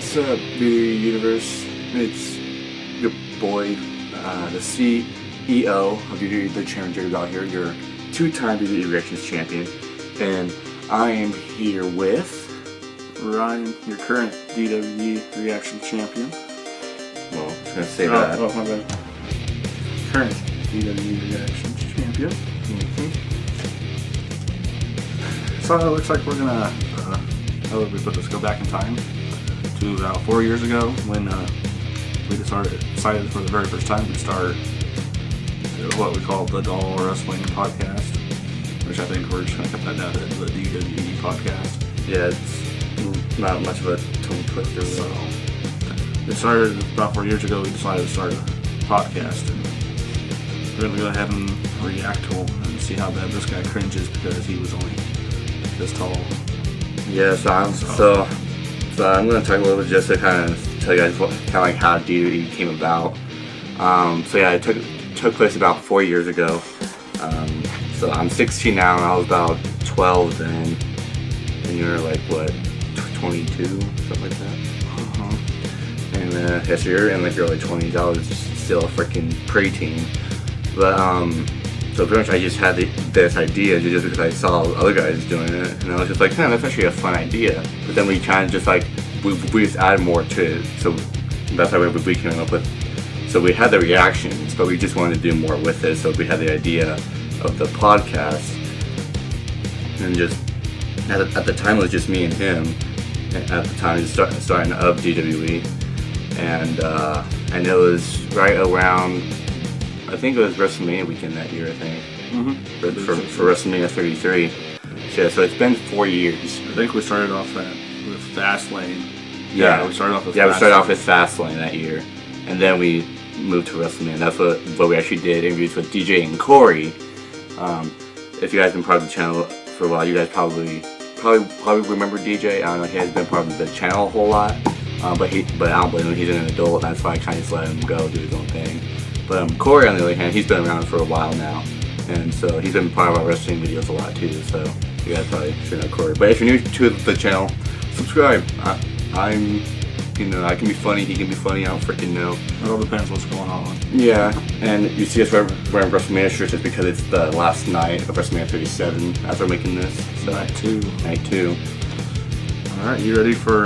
What's up, the universe? It's your boy, the CEO of the Chairman Jerry Bell here, your two-time DWE Reactions champion, and I am here with Ryan, your current DWE Reactions champion. Well, I was gonna say that. Oh, my bad. Current DWE Reactions champion. So it looks like we're gonna, how would we put this? Go back in time to about 4 years ago when we decided for the very first time to start what we call the Doll Wrestling Podcast, which I think we're just gonna cut that down to the DWE Podcast. Yeah, it's not much of a tongue twister. So it started about 4 years ago. We decided to start a podcast, and we're gonna go ahead and react to him and see how bad this guy cringes because he was only this tall. Yeah, so I'm going to talk a little bit just to kind of tell you guys like how DWE came about. So yeah, it took place about 4 years ago. So I'm 16 now, and I was about 12 then, and you're like what, 22, something like that. And yes, you're in like your early 20s. I was still a freaking preteen, but so pretty much I just had this idea just because I saw other guys doing it, and I was just like, that's actually a fun idea. But then we kind of just like, we just added more to it, so that's how we came up with. So we had the reactions, but we just wanted to do more with it, so we had the idea of the podcast. And just, at the time it was just me and him, at the time starting of DWE, and it was right around, I think it was WrestleMania weekend that year, I think. For WrestleMania 33. So, yeah, so it's been 4 years. I think we started off with Fastlane. Yeah, we started off with Fastlane that year. And then we moved to WrestleMania. That's what we actually did, interviews with DJ and Corey. If you guys have been part of the channel for a while, you guys probably remember DJ. I don't know, he hasn't been part of the channel a whole lot. But I don't blame him, he's an adult, and that's why I kind of just let him go do his own thing. But Corey, on the other hand, he's been around for a while now, and so he's been part of our wrestling videos a lot too. So you guys probably should know Corey. But if you're new to the channel, subscribe. I can be funny, he can be funny. I don't freaking know. It all depends what's going on. Yeah, and you see us wearing WrestleMania shirts just because it's the last night of WrestleMania 37 as we're making this. So Night two. All right, you ready for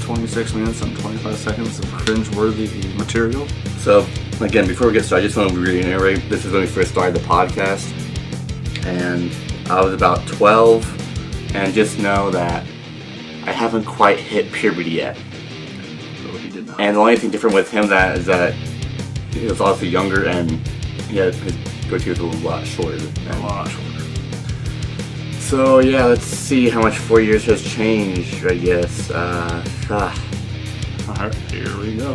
26 minutes and 25 seconds of cringe-worthy material? So, again, before we get started, I just want to reiterate, this is when we first started the podcast, and I was about 12, and just know that I haven't quite hit puberty yet. So he did not. And the only thing different with him is that he was obviously younger, and his goatee was a lot shorter. So yeah, let's see how much 4 years has changed, I guess. Alright, here we go.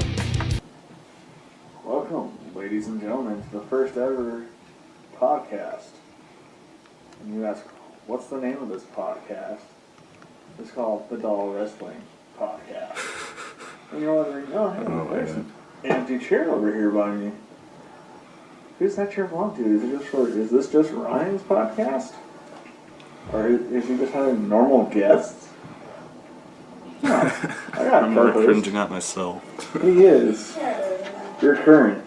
Welcome, ladies and gentlemen, to the first ever podcast. And you ask, what's the name of this podcast? It's called the Doll Wrestling Podcast. And you're wondering, hey, there's an empty chair over here by me. Who's that chair belong to? Is this just Ryan's podcast? Or is he just having normal guests? No, I got I'm really cringing at myself. He is your current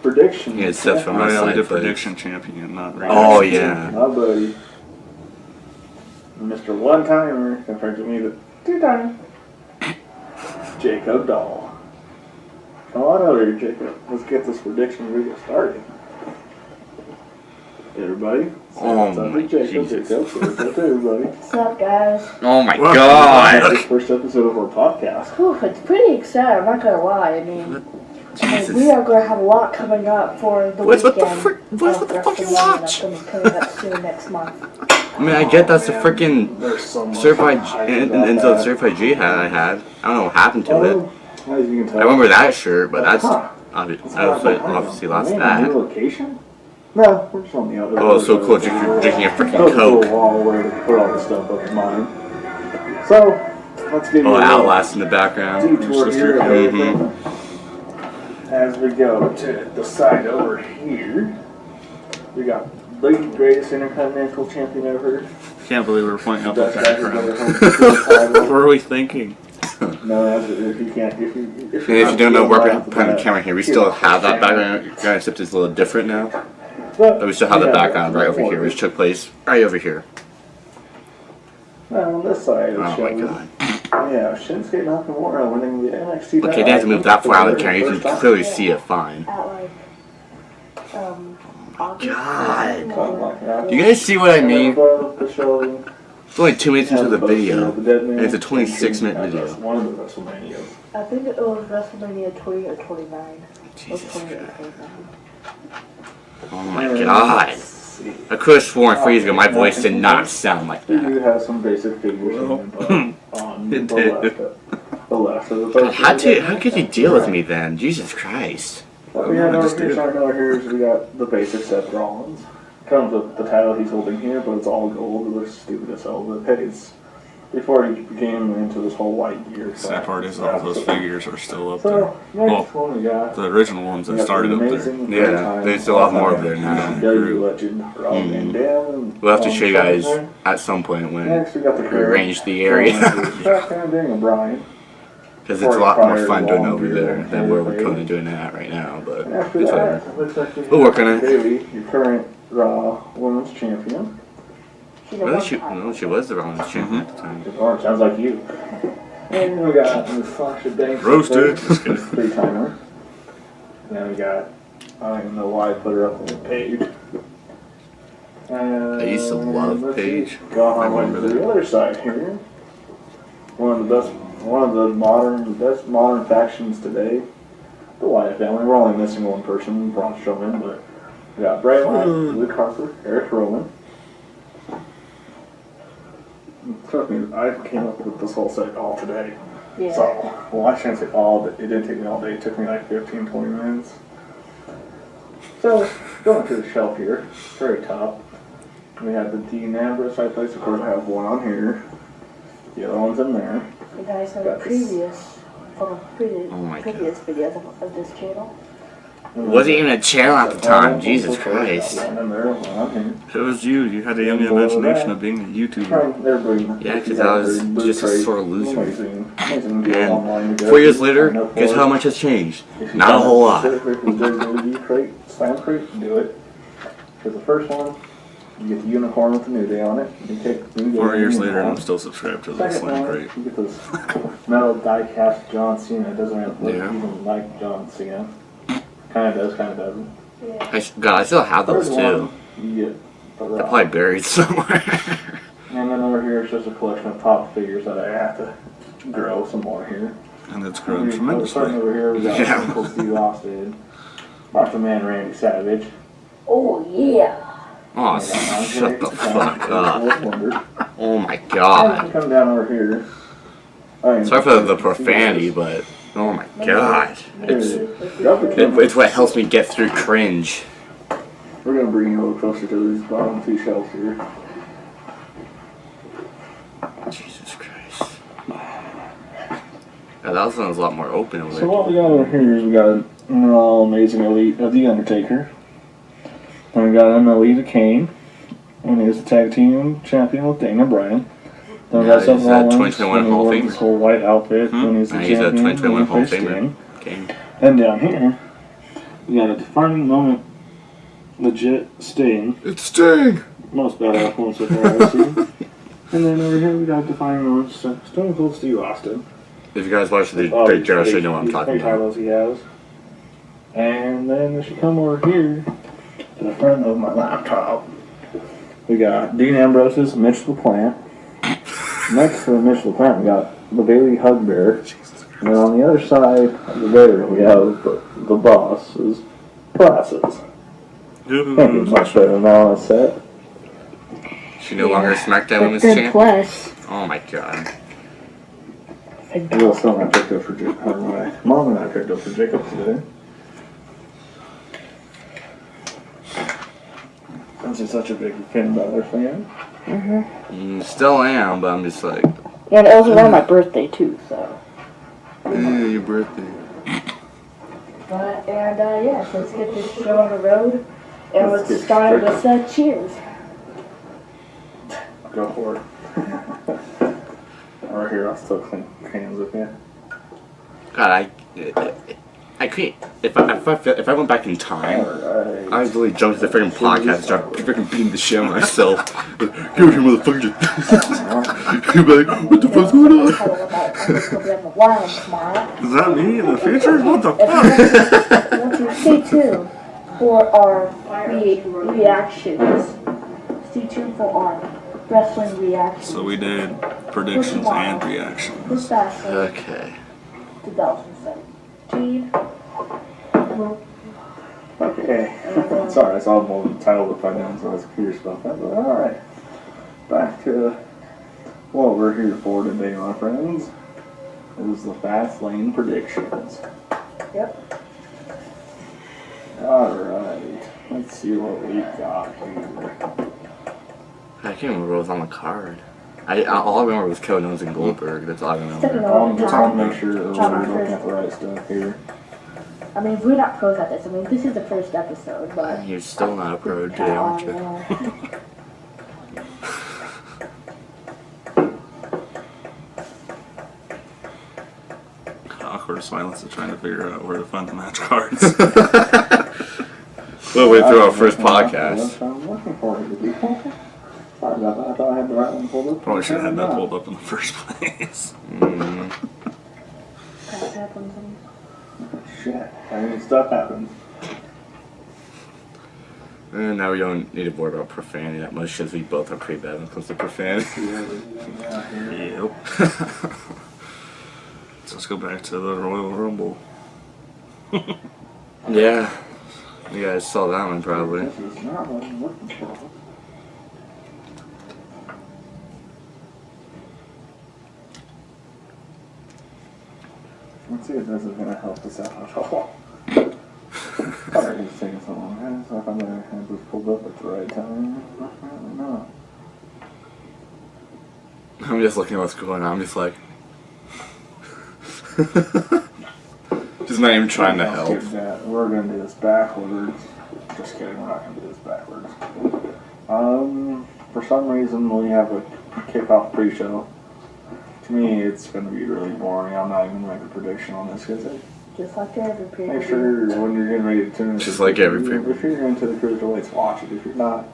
prediction. Yeah, it's Seth from I my did side. prediction champion, not Oh yeah. My buddy, Mr. One-Timer, compared to me, the two-timer, Jacob Doll. Come on over here, Jacob. Let's get this prediction video started. Everybody. Oh my Jacob. Jesus. Jacob. What's up, everybody? What's up, guys? Oh my Well, God. This first episode of our podcast. Whew, it's pretty exciting, I'm not gonna lie. I mean, Jesus. we are gonna have a lot coming up for the What the weekend. what's with the fucking watch? That's coming up soon next month. I mean, I get that's the freaking There's so much certified hype and about the that. certified G hat I had. I don't know what happened to it. As you can tell. I remember that shirt, but that's Huh. obviously lost New that. location? No, we're just on the other. Oh, so cool! Drinking a freaking Coke. Wall where to put all the stuff up in mine. So let's give you Oh, a little Outlast in the background. detour here of Mhm. everything. As we go to the side over here, we got the greatest Intercontinental Champion ever, Can't believe we're pointing up the Best guys background. ever home to What were we thinking? No, if you can't, if If you don't know, we're behind the camera here. We still have that background, except it's a little different now. But we still have the background right over here, which took place right over here. On this side of the Oh show, my god. yeah, Shinsuke Nakamura winning the NXT title. Okay, they have to move that far out of the camera. You can clearly see it fine. At like, August. God. Do you guys see what I mean? It's only 2 minutes into the video, and it's a 26-minute video. One of the WrestleManias. I think it was WrestleMania 20 or 29. Jesus Or 20 or Christ. 29. Oh my god. I could have sworn 3 years ago my voice did not sound like We do that. have some basic figures on It the did. the left of the poster. How could you deal with me then? Jesus Christ. What we have I over just here, did. starting over here, is we got the basic Seth Rollins. Comes with the title he's holding here, but it's all gold. It looks stupid as hell, but hey, it's before he became into this whole white gear. Sad part is all those figures are still up there. So, next Well, one we got. the original ones that started up there. Yeah, there's a lot more of there now. WWE legend, Rob Van Dam. And We'll have to show you guys there. at some point when Next, we got the we crew. arrange the area. Daniel Bryan. Because it's a lot more fun doing it over there than where we're kind of doing it at right now. But And after it's that, whatever. looks like we We'll work on have it. Bayley, your current Raw Women's Champion. She's a Really, one-time. she was the Rollins champion at the time. Or it sounds like you. And we got Miss Sasha Banks. Roasted. Three-timer. And then we got, I don't even know why I put her up on the page. I used to love let's see, Paige. Go I on remember to the that. other side here. One of the best modern factions today. The Wyatt family. We're only missing one person, Braun Strowman, but we got Bray Wyatt, Luke Harper, Eric Rowan. Trust me, I came up with this whole set all today. Yeah. So, well, I shouldn't say all, but it didn't take me all day. It took me like 15, 20 minutes. So, going to the shelf here, very top, we have the Dean Ambrose right place. Of course, I have one on here. The other one's in there. You guys have Got this. previous Oh my videos of this channel. Wasn't even a channel at the time. Jesus Christ. One in there, one on here. It was you. You had a young imagination of being a YouTuber. Everybody, Yeah, 'cause I was just a sort of loser. Amazing deal And online to go 4 years to. later, Sign up guess for how it. much has changed? If you Not a got whole lot. specifically for WWE crate, slam crate, do it. For the first one, you get the unicorn with the New Day on it. You take the New Day 4 years unicorn. later, and I'm still subscribed to the Second Slam one, Crate. you get this metal die cast John Cena. It doesn't really look Yeah. even like John Cena. Kind of does, kind of doesn't. Yeah. God, I still have those Third too. one, you get the They're Rock. probably buried somewhere. And then over here is just a collection of top figures that I have to grow some more here. And it's Starting grown tremendously. over here, we got Yeah. Uncle Steve Austin, Macho Man Randy Savage. Oh yeah. Oh, We got Andre shut the the fuck Giant, up. Fourth Wonder. Oh my And god. we come down over here. Sorry for the profanity, but oh my god. It's what helps me get through cringe. We're gonna bring you a little closer to these bottom two shelves here. Jesus Christ. Yeah, that one's a lot more open over So there. what we got over here is we got an amazing elite of The Undertaker. Then we got an elite of Kane. And he's the tag team champion with Daniel Bryan. Then we Yeah, got Seth he's a Rollins. 2021 when he Hall of wore Famer. This whole white outfit when he's the Yeah, he's a champion. 2021 Hall of Sting. Famer. Okay. And down here, we got a defining moment. Legit Sting. It's Sting! Most badass ones so far I've seen. And then over here we got defining moments. Stone Cold Steve Austin. If you guys watch the All Big these Joe, big- you know what I'm these talking big about. titles he has. And then if you come over here to the front of my laptop, we got Dean Ambrose's Mitch LaPlante. Next to Mitch LaPlante, we got the Bailey Hug Bear. And then on the other side of the bear, we have the boss's Process. Can't get much better than that on a set. She no longer SmackDown But Women's then Champ? plus, Oh my god. A little something I picked up for my mom and I picked up for Jacob today. Since he's such a big Finn Balor fan. Still am, but I'm just like, and it was around my birthday too, so. your birthday. But, and yes, let's get this show on the road. And Let's let's get start strict. with cheers. Go for it. Right here, I'll still clean hands with you. God, I couldn't. If I went back in time, Alright. I was really jumped to the freaking podcast and start freaking beating the shit out of myself. Get over here, motherfucker! You'd be like, what the fuck's going on? Is that me in the future? What the fuck? I want you to stay tuned for our reactions. Stay tuned for our wrestling reactions. So we did predictions and reactions. This Fastlane Okay. 2017. Okay. Sorry, I saw the title upside down, so I was curious about that. But alright. Back to what we're here for today, my friends. It was the Fastlane predictions. Yep. Alright. Let's see what we got here. I can't remember what was on the card. All I remember was Kevin Owens and Goldberg. That's all I Sticking remember. over I'm trying to time. make sure that we're looking at the right stuff here. I mean, we're not pros at this. I mean, this is the first episode, but. You're still not a pro today, aren't you? Awkward silence of trying to figure out where to find the match cards. Well, we through our first That's podcast. what I'm looking for here. Sorry about that. I thought I had the right one pulled up. Probably should have had that pulled up in the first place. That happens. Shit. I mean, stuff happens. And now we don't need to worry about profanity that much because we both are pretty bad when it comes to profanity. Yep. So let's go back to the Royal Rumble. Yeah. You guys saw that one probably. This is not what I'm looking for. Let's see if this is going to help us out at all. Sorry, it's taking so long. So if I'm going to have this pulled up at the right time, apparently not. I'm just looking at what's going on. I'm just like. Just not even trying to help. We're going to do this backwards. Just kidding, we're not going to do this backwards. For some reason, we have a kickoff pre-show. To me, it's going to be really boring. I'm not even going to make a prediction on this because Just like every pay make sure when you're getting ready to tune into Just like every pay-per-view. If you're into the cruiserweights, watch it. If you're not,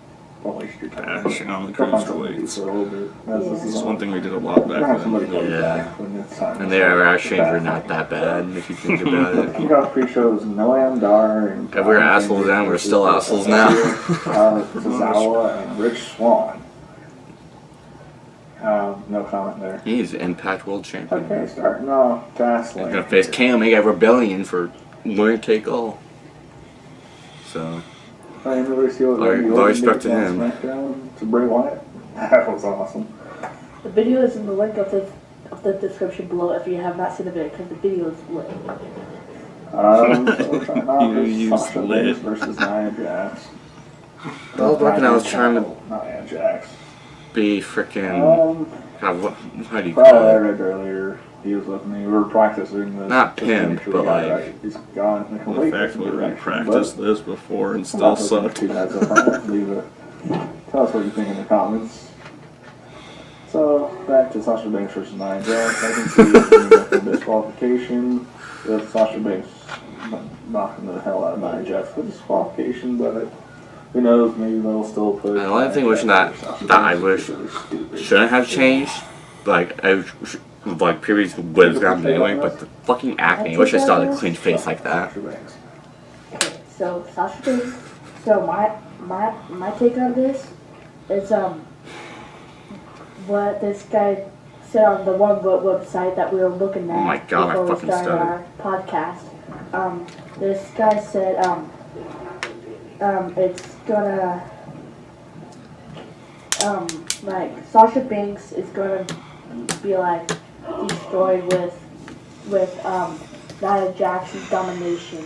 don't waste your time. Bashing on the Go find something to do cruiserweights. for a little bit. This It's is one thing we did a lot We're back gonna have somebody then. call you Yeah. back when it's time. And they are actually not that bad if you think about it. Kickoff pre-shows, Noam Dar and If we were assholes then, we're still assholes now. Tozawa and Rich Swann. No comment there. He's Impact World Champion. Okay, starting off Fastlane. He's gonna face Kenny Omega Rebellion for winner take all. So Everybody see what Larry- Randy Larry Orton stuck did to on him. SmackDown to Bray Wyatt? That was awesome. The video is in the link of the description below if you have not seen the video, because the video is lit. So we're starting off You with used Sasha lit. Banks versus Nia Jax. I was working, I was trying to Nia Jax. be freaking. God, how do you Well, I call it? read earlier, he was with me. We were practicing this. Not this pinned, picture but we got like- right. He's gone in a The complete fact that we direction, practiced this before and but still I'm not looking sucked. too bad so far. Leave it. Tell us what you think in the comments. So, back to Sasha Banks versus Nia Jax. I can see the disqualification with Sasha Banks knocking the hell out of Nia Jax for disqualification, but who knows, maybe they'll still put. The only thing wishing that I wish shouldn't have changed, like previous was gonna be anyway, but the fucking acting. I wish I saw the clean face like that. Sasha Banks. Okay, so Sasha Banks. So my take on this is what this guy said on the one website that we were looking at. Oh my God, before I we fucking started stuttered. our podcast. This guy said it's gonna like Sasha Banks is gonna be like destroyed with Nia Jax's domination.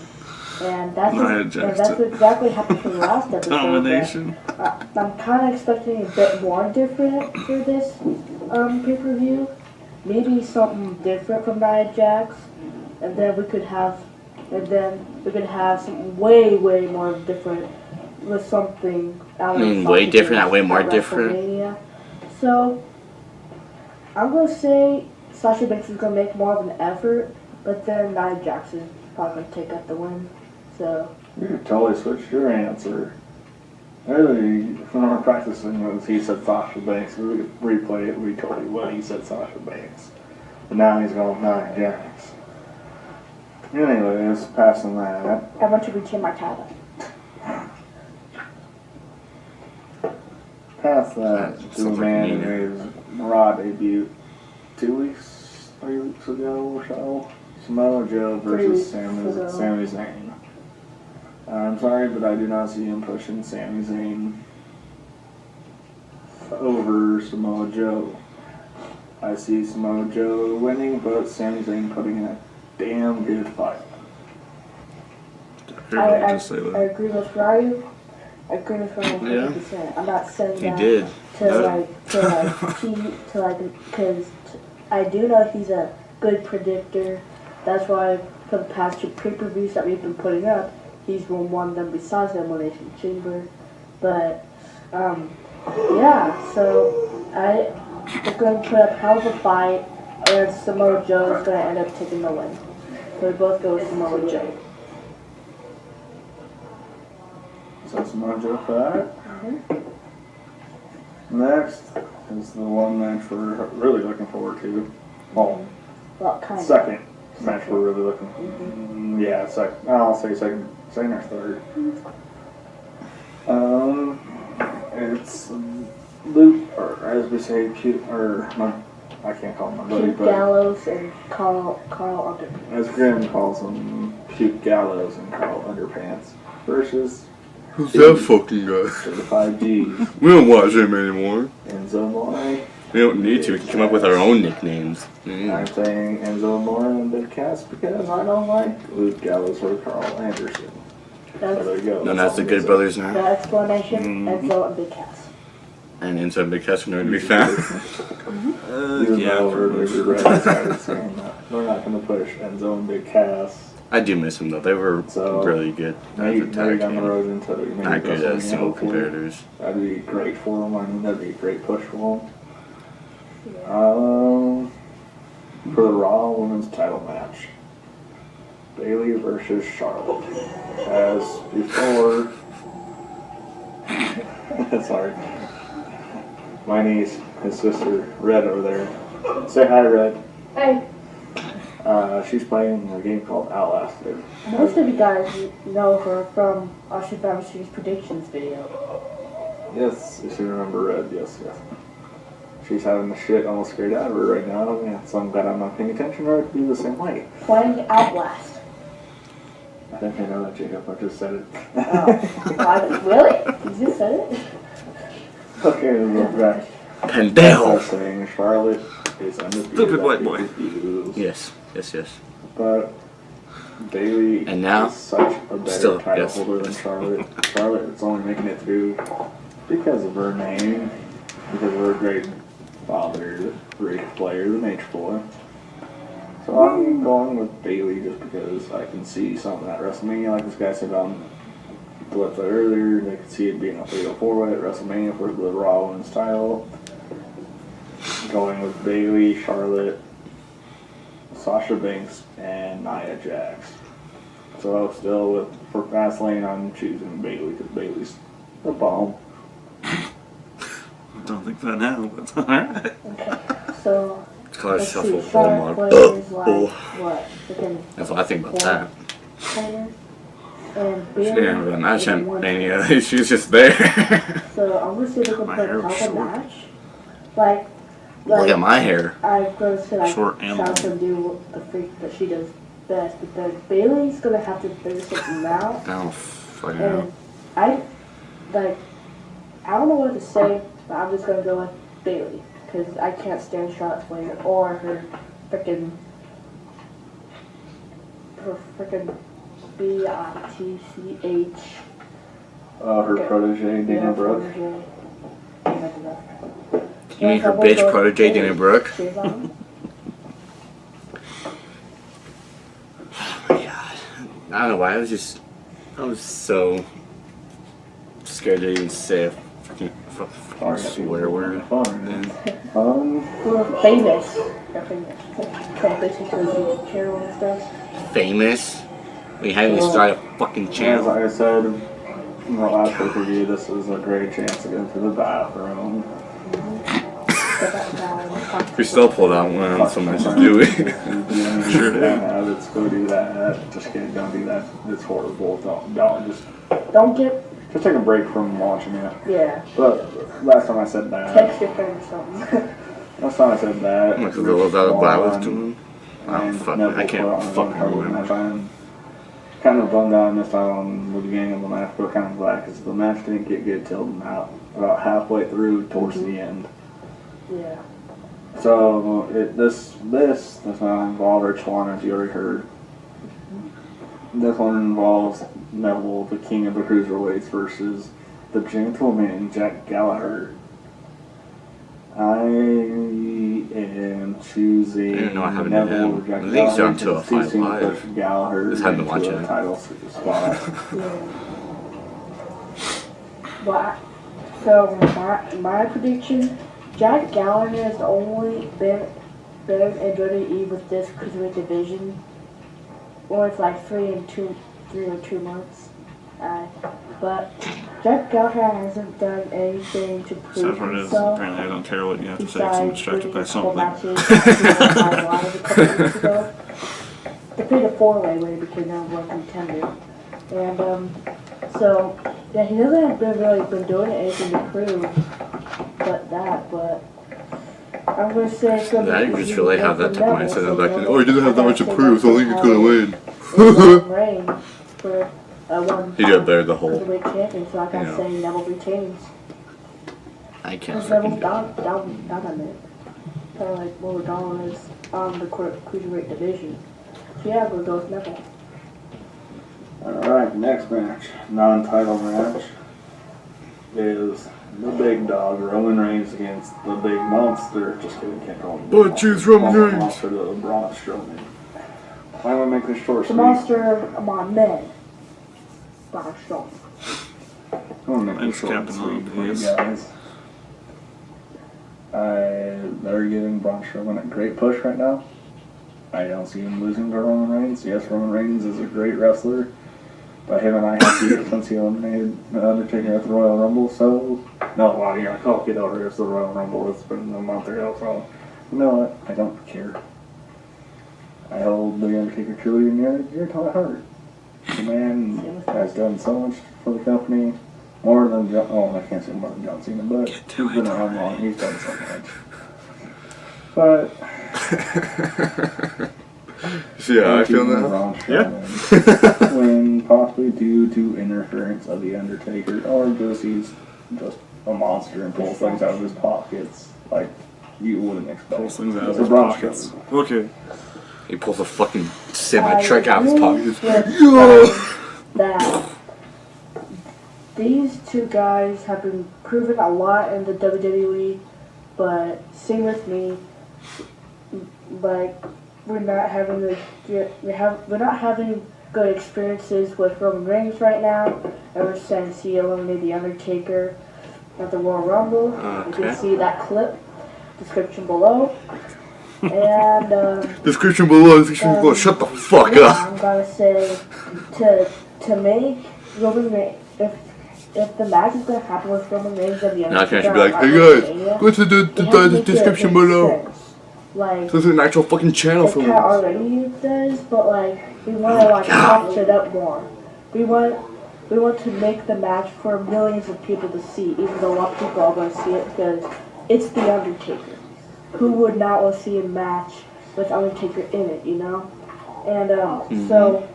And that's Nia what, Jax and that's what exactly happened for the last episode. Domination. but, I'm kind of expecting a bit more different for this pay-per-view. Maybe something different from Nia Jax, and then we could have something way more different with something out of I mean, way Sasha different, Banks way more at different? WrestleMania. So, I'm gonna say Sasha Banks is gonna make more of an effort, but then Nia Jax is probably gonna take up the win. So, You totally switched your answer. Earlier, when we were practicing, he said Sasha Banks. We would replay it. We told you what he said, Sasha Banks. But now he's going with Nia Jax. Anyways, passing that. I want to retain my title. Past that, Sounds to a like man me. who made his Raw debut 2 weeks, 3 weeks ago or so. Samoa Joe 3 versus weeks ago. Sami Zayn. I'm sorry, but I do not see him pushing Sami Zayn over Samoa Joe. I see Samoa Joe winning, but Sami Zayn putting in a damn good fight. Everybody just say I that. agree with Ryu. I agree with Ryu 100%. I'm not saying He that did. because I do know he's a good predictor. That's why for the past 2 pay-per-views that we've been putting up, he's won one of them besides the Elimination Chamber. But, yeah, so they're going to put up a hell of a fight, and Samoa Joe is going to end up taking the win. So we both go with Samoa Joe. So Samoa Joe for that. Next is the one match we're really looking forward to. Well, Kind of. second match we're really looking. Yeah, second. I'll say second or third. It's Luke, or as we say, I can't call him my buddy, Keith but Gallows and Carl Underwood. as Grim calls him, Puke Gallows and Carl Underpants versus Who's that fucking guy? Certified G's, We don't watch him anymore. Enzo Amore. We don't need to. We can come up with our own nicknames. I'm saying Enzo Amore and Big Cass because I don't like Luke Gallows or Carl Anderson. So there you go. Known as the Good Brothers now. The explanation, Enzo and Big Cass. And inside Big Cats are nowhere to be found. Even Yeah, though pretty much. we're right started saying that. We're not going to push Enzo and Big Cass. I do miss them though. They were So, really good as Maybe a tag down the team. road into maybe Not good as WrestleMania, single hopefully. comparators. That'd be great for them. I mean, that'd be a great push for them. For the Raw Women's title match, Bayley versus Charlotte. As before, sorry, my niece, his sister, Red over there. Say hi, Red. Hey, She's playing a game called Outlasted. most of you guys know her from Usher Family's predictions video. Yes, if you remember Red, yes. She's having the shit almost scared out of her right now, and so I'm glad I'm not paying attention or I'd be the same way. Playing Outlast. I think I know that, Jacob. I just said it. Really? You just said it? Okay, we'll go back. I was Pendejo! saying Charlotte is undefeated. Stupid white boy. Yes. But Bayley And now, is such a better still, title yes. holder than Charlotte. Charlotte is only making it through because of her name, because of her great father, great player, the Nature Boy. So I'm going with Bayley just because I can see something at WrestleMania, like this guy said on the website earlier. They could see it being a fatal 4-way at WrestleMania for the Raw Women's title. Going with Bayley, Charlotte, Sasha Banks, and Nia Jax. So still for Fastlane, I'm choosing Bayley because Bayley's the bomb. I don't think that now, but alright. Okay, so It's called a let's shuffle. see. Oh Charlotte my. plays like what? Freaking That's what I think about that. trainer. And She Bayley didn't have a match is in one- any She was just there. So I'm gonna say they're gonna My play hair a was hell of a short. match. Like Look at my hair. I'm gonna say like Short and Charlotte can do the freak that she does best, but then Bailey's gonna have to figure something out. I don't fucking know. And I don't know what to say, but I'm just gonna go with Bailey because I can't stand Charlotte's Flair or her freaking BITCH. Her Okay. protege, Dana Brooke. You mean her bitch protege, Dana Brooke? She's on. Oh my god. I don't know why. I was so scared to even say Fucking swear word. We're famous. They're famous. Translation to the channel and stuff. Famous? We haven't even started a fucking As channel. I said in the last pay-per-view, this is a great chance to go to the bathroom. We still pulled out one, so much to do it. Sure did. Let's go do that. Just kidding, don't do that. It's horrible. Don't just take a break from watching it. Yeah. But last time I said that. Text your friend or something. Last time I said that. Because it was out of Bibles to him. And Fuck, Neville I can't put on fucking a remember. match. I'm kind of bummed out this time on the beginning of the match, but kind of glad because the match didn't get good till about halfway through towards the end. Yeah. So this does not involve Rich Swann, as you already heard. This one involves Neville, the King of the Cruiserweights, versus the Gentleman Jack Gallagher. I am choosing I didn't know I haven't Neville him. over Jack I think he's Gallagher on because it's too 205 soon to Live. push Gallagher Just haven't been into watching a it. title spot. Well, so my prediction, Jack Gallagher has only been in WWE with this cruiserweight division. Well, it's like 3 or 2 months. But Jack Gallagher hasn't done anything to prove Sad part is, himself. apparently I don't care what you have to say, Besides so I'm distracted by winning a couple something. matches live a couple weeks ago. They played a 4-way when he became number 1 contender. And so yeah, he hasn't really been doing anything to prove but I'm gonna say it's gonna I be just feel they have that type of mindset of like, Neville, oh, he doesn't have that much to so prove, so I think he's gonna win. It's reign for one He did better the whole. cruiserweight champion, so I can Yeah. say Neville retains. I can't Because Neville's freaking do it. dominant. Kind of like what O'Donnell is on the cruiserweight division. So yeah, we'll go with Neville. Alright, next match, non-title match, is the big dog, Roman Reigns, against the big monster. Just kidding, can't call him. But choose Roman Reigns. Monster, the Braun Strowman. I'm gonna make this short, The sweet. monster among men. Braun Strowman. I'm gonna make Thanks, this short and Captain sweet for you Obvious. guys. They're giving Braun Strowman a great push right now. I don't see him losing to Roman Reigns. Yes, Roman Reigns is a great wrestler, but him and I have to get since he eliminated The Undertaker at the Royal Rumble. So, no, well, you're gonna call it over as the Royal Rumble. It's been a month ago, so you know what? I don't care. I hold The Undertaker truly near to my heart. The man has done so much for the company, more than I can't say more than John Cena, but he's been around long. He's done so much. But See how I feel now? Braun Yeah. Strowman, when possibly due to interference of The Undertaker, or just he's just a monster and pulls things out of his pockets like you wouldn't expect. Pulls things out of So his Braun pockets. Strowman. Okay. He pulls a fucking semi-truck out of his pocket. That these two guys have been proven a lot in the WWE, but same with me. Like we're not having good experiences with Roman Reigns right now. Ever since he eliminated The Undertaker at the Royal Rumble, you can see that clip. Description below. And Description below. Shut the fuck yeah, up. I'm gonna say to make Roman Reigns, if the match is gonna happen with Roman Reigns and The Now I can Undertaker, actually be like, at hey WrestleMania, guys, go to they have to the make it description make below. sense. Like, This is an actual fucking channel it for kind me. of already does, but like we want to like box it up more. We want to make the match for millions of people to see, even though a lot of people are going to see it because it's The Undertaker. Who would not want to see a match with Undertaker in it, you know? And so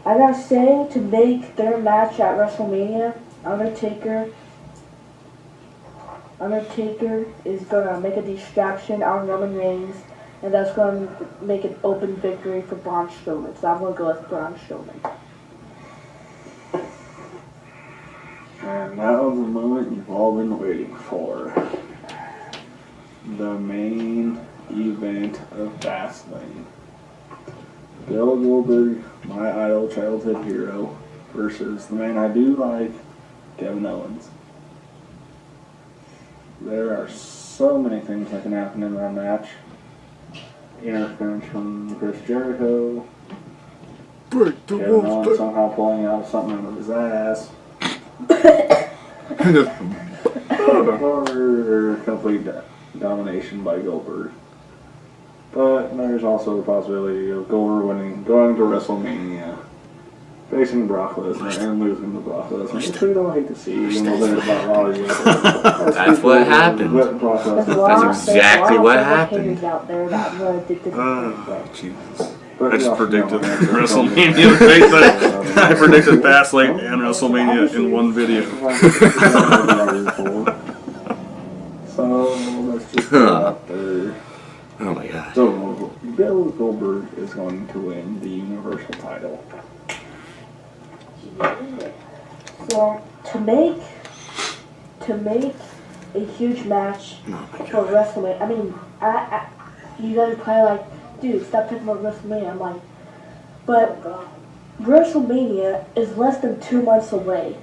I gotta say, to make their match at WrestleMania, Undertaker is gonna make a distraction on Roman Reigns, and that's gonna make an open victory for Braun Strowman. So I'm gonna go with Braun Strowman. And now the moment you've all been waiting for. The main event of Fastlane. Bill Goldberg, my idol childhood hero, versus the man I do like, Kevin Owens. there are so many things that can happen in that match. Interference from Chris Jericho. Break the Kevin Owens somehow pulling out something out of his ass. Or complete domination by Goldberg. But there's also the possibility of Goldberg going to WrestleMania, facing Brock Lesnar and losing to Brock Lesnar, which we don't hate to see, even though there's about a lot of That's what happened. That's exactly what happened. Out there that I'm addicted to Jesus. I just predicted WrestleMania. I predicted Fastlane and WrestleMania in one video. So let's just go out there. Oh my god. So Bill Goldberg is going to win the Universal title. So to make a huge match for WrestleMania, I mean, you guys are probably like, dude, stop talking about WrestleMania. I'm like, but WrestleMania is less than 2 months away.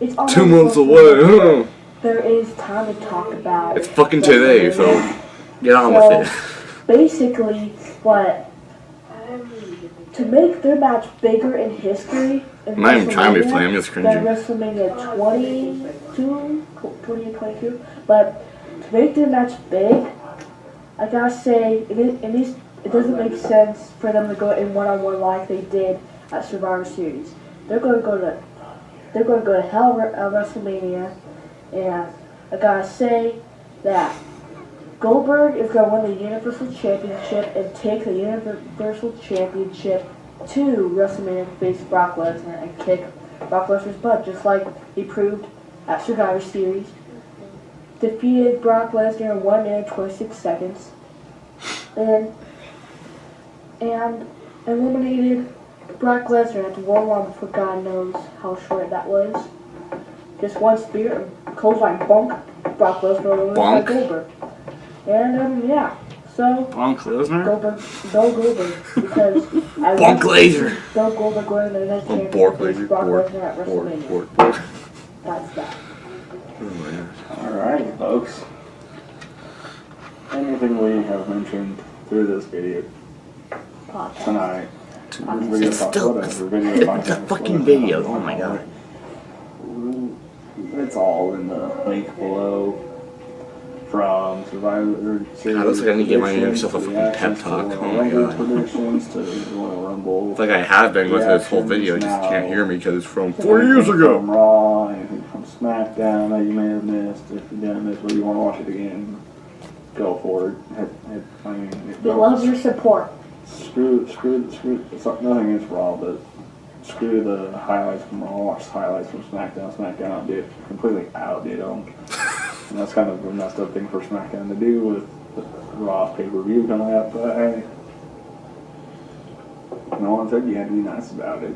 It's 2 months away, huh? There is time to talk about. It's fucking today, so get on with it. Basically, to make their match bigger in history. I'm not even trying to be funny, I'm just cringing. WrestleMania 22, but to make their match big, I gotta say, it doesn't make sense for them to go in one-on-one like they did at Survivor Series. They're going to go to hell at WrestleMania, and I gotta say that Goldberg is going to win the Universal Championship and take the Universal Championship to WrestleMania to face Brock Lesnar and kick Brock Lesnar's butt, just like he proved at Survivor Series. Defeated Brock Lesnar in 1 minute 26 seconds. And eliminated Brock Lesnar at the Royal Rumble for God knows how short that was. Just one spear and clothesline bonk. Brock Lesnar eliminated by Goldberg. And yeah, so Bonk Lesnar? Goldberg, because I Bonk Laser. Bill Goldberg going to the next championship Bork against Laser. Brock Bork. Lesnar at WrestleMania. Bork. That's that. Alright, folks. Anything we have mentioned through this video Podcast. tonight? It's a fucking video, oh my god. It's all in the link below. From Survivor Series. God, looks like I need to get myself a fucking pep talk. Oh my god. Predictions to Royal Rumble. It's like I have been with this whole video, just can't hear me because it's from 4 years ago. From Raw, anything from SmackDown that you may have missed. If you didn't miss, but you want to watch it again, go for it. We love your support. Screw. It's not, nothing against Raw, but screw the highlights from Raw. Watch the highlights from SmackDown. SmackDown completely outdid them. And that's kind of a messed up thing for SmackDown to do with the Raw pay-per-view coming up, but hey, no one said you had to be nice about it.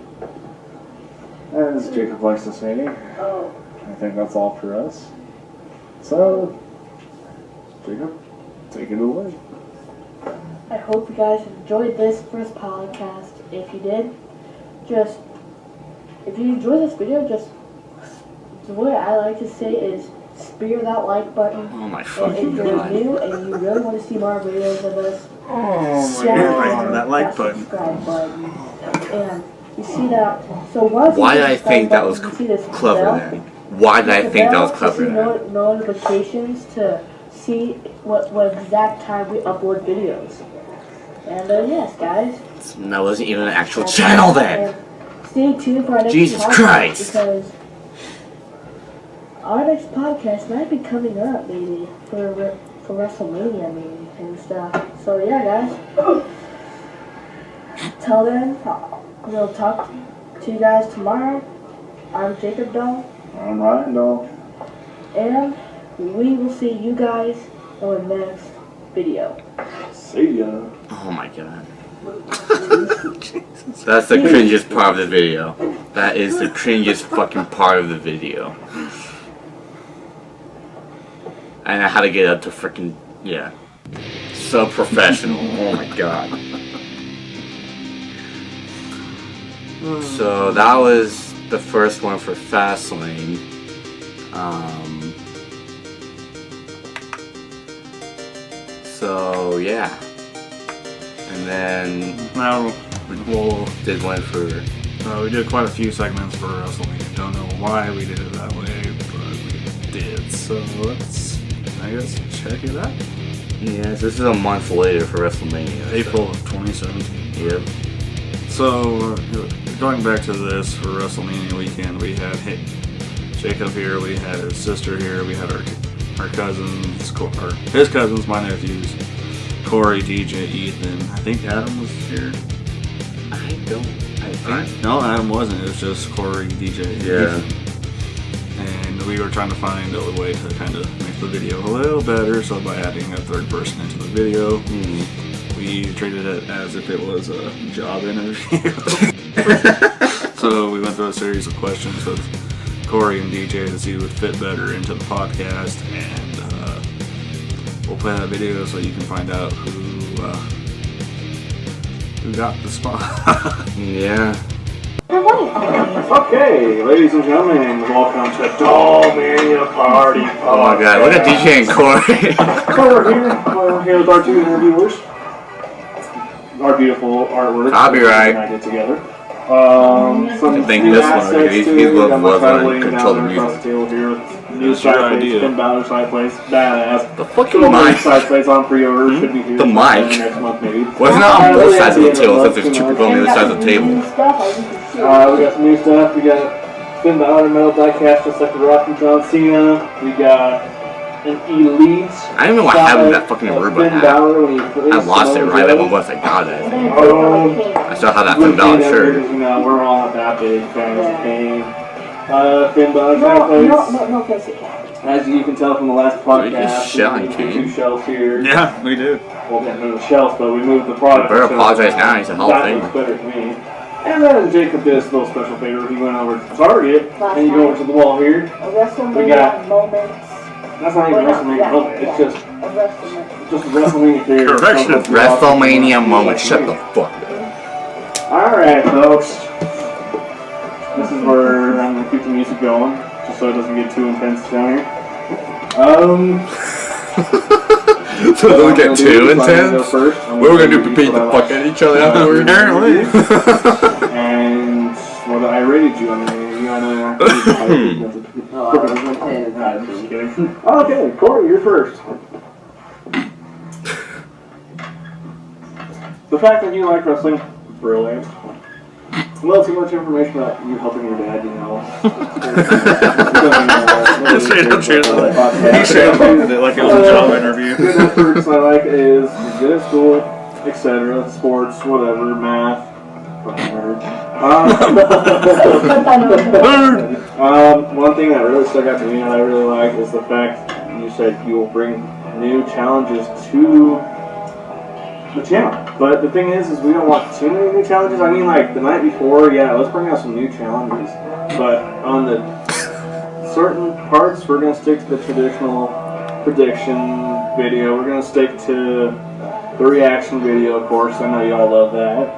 As Jacob likes to say, I think that's all for us. So, Jacob, take it away. I hope you guys enjoyed this first podcast. If you did, if you enjoyed this video, the way I like to say is spear that like button. Oh my And fucking if you're god. new and you really want to see more videos of us, That like button. subscribe button. And you see that. So once Why you did I subscribe think that button, was you see this clever bell. then? Why did I think that was clever then? then? Notifications to see what exact time we upload videos. And yes, guys. And that wasn't even an actual channel then! And stay tuned for our next Jesus podcast, Christ. because our next podcast might be coming up, maybe, for WrestleMania, maybe, and stuff. So, yeah, guys. Till then, we'll talk to you guys tomorrow. I'm Jacob Dahl. I'm Ryan Dahl. And we will see you guys in the next video. See ya. Oh my god. That's the cringiest part of the video. That is the cringiest fucking part of the video. And I had to get up to freaking, yeah. So professional. Oh my god. So that was the first one for Fastlane. So yeah. And then Now, we'll, did one for. we did quite a few segments for WrestleMania. Don't know why we did it that way, but we did. So let's, I guess, check it out. Yes, this is a month later for WrestleMania. April of 2017. Yep. So, going back to this for WrestleMania weekend, we had Jacob here, we had his sister here, we had our cousins, or his cousins, my nephews, Corey, DJ, Ethan. I think Adam was here. No, Adam wasn't. It was just Corey, DJ, and Ethan. And we were trying to find a way to kind of make the video a little better, so by adding a third person into the video, we treated it as if it was a job interview. So we went through a series of questions with Corey and DJ to see who would fit better into the podcast, and we'll play that video so you can find out who got the spot. Yeah. Okay, ladies and gentlemen, welcome to Dollmania Party Podcast. Oh my god, look at DJ and Corey. So we're here with our two interviewers. Our beautiful artwork. Copyright. I did together. Some I think new this one, assets he's too. the We got my one traveling that down control the there across music. the table here with new That's your side plates, idea. Finn Balor side plates, badass. The fucking Little mic. side plates on pre-order should be here The mic. next month maybe. Wasn't it on both sides of the table since there's two people on the other side of the table? We got some new stuff. We got Finn Balor metal die cast just like the Rock and John Cena. We got an elite. I don't know what happened to that fucking Aruba Finn hat. Balor when he I lost it right then once I got it. I still have that Finn Finn Balor shirt. You know, we're all not that big fans of Kane. Finn Balor side plates. No, face it can't. As you can tell from the last We podcast, just shelling we moved Kane. 2 shelves here. Yeah, we did. Well, not the shelves, but we moved the product. You better apologize now, he's a Hall of That Famer. looks better to me. And then Jacob did us a little special favor. He went over to Target, and you go over to the wall here. A WrestleMania We got- moments. That's not even WrestleMania moment. It's just A WrestleMania. a WrestleMania theory. Correction. WrestleMania moment. Shut the fuck up. Alright, folks. This is where I'm going to keep the music going, just so it doesn't get too intense down here. So it doesn't get too I'm gonna go intense? first. What we're gonna do, beat the fuck at each other afterwards? Apparently. And what I rated you on there. You wanna? Just kidding. Okay, Corey, you're first. The fact that you like wrestling, brilliant. A little too much information about you helping your dad, you know. Straight up translate. He straight up opened it like it was a job interview. Good efforts I like is you're good at school, etc., sports, whatever, math. Fucking nerd. One thing that really stuck out to me that I really like is the fact you said you will bring new challenges to the channel. But the thing is we don't want too many new challenges. I mean, like the night before, yeah, let's bring out some new challenges. But on the certain parts, we're gonna stick to the traditional prediction video. We're gonna stick to the reaction video, of course. I know y'all love that.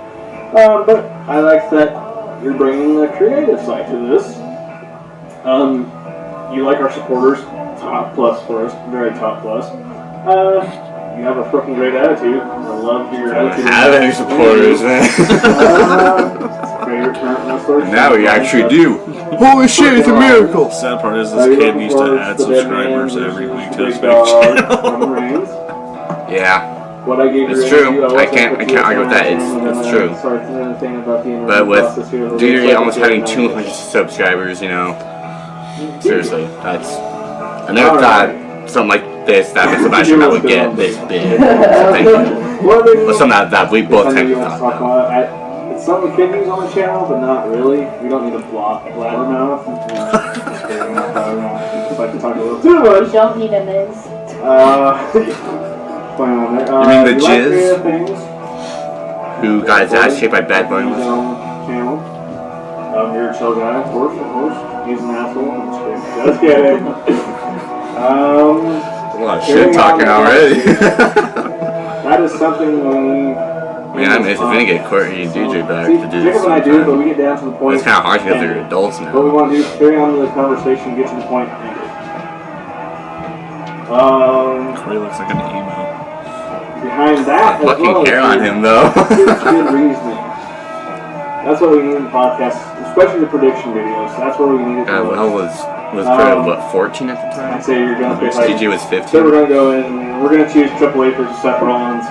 But I like that you're bringing the creative side to this. You like our supporters, top plus for us, very top plus. You have a freaking great attitude. I love your attitude. Have any supporters, man? Favorite current wrestler? Now we actually do. Holy shit, it's a miracle! Sad part is this kid used to add subscribers every week to his fake channel. Yeah. What I gave It's your true. interview, I can't argue with that. It's true. But with DWE almost having 200 subscribers, you know, seriously, that's. I never thought something like this, that Mr. Show would get this big. So thank you. But something that we both kind of thought about. It's something we could use on the channel, but not really. We don't need a blabbermouth. Just like to talk a little too much. You don't need a Miz. Playing on there. You mean the you like Jizz? creative things? Who got his ass shaped by Bad Bunny? Channel. You're a chill guy, of course. He's an asshole. I'm just kidding. A lot of shit talking already. That is something we. Man, I miss if we didn't get Courtney and DJ back See, to do Jacob this and I do, but sometime. we get down to the point. It's kind of hard because they're adults What we now. want to do is carry on the conversation, get to the point, and end it. Corey looks like an emo. behind that, as Fucking well, hair on him though. good reasoning. That's what we need in podcasts, especially the prediction videos. That's what we need it God, for. Will was Fred, what, 14 at the I'd time? say you're going to pick like... TG was So 15. we're going to go in, we're going to choose Triple H versus Seth Rollins.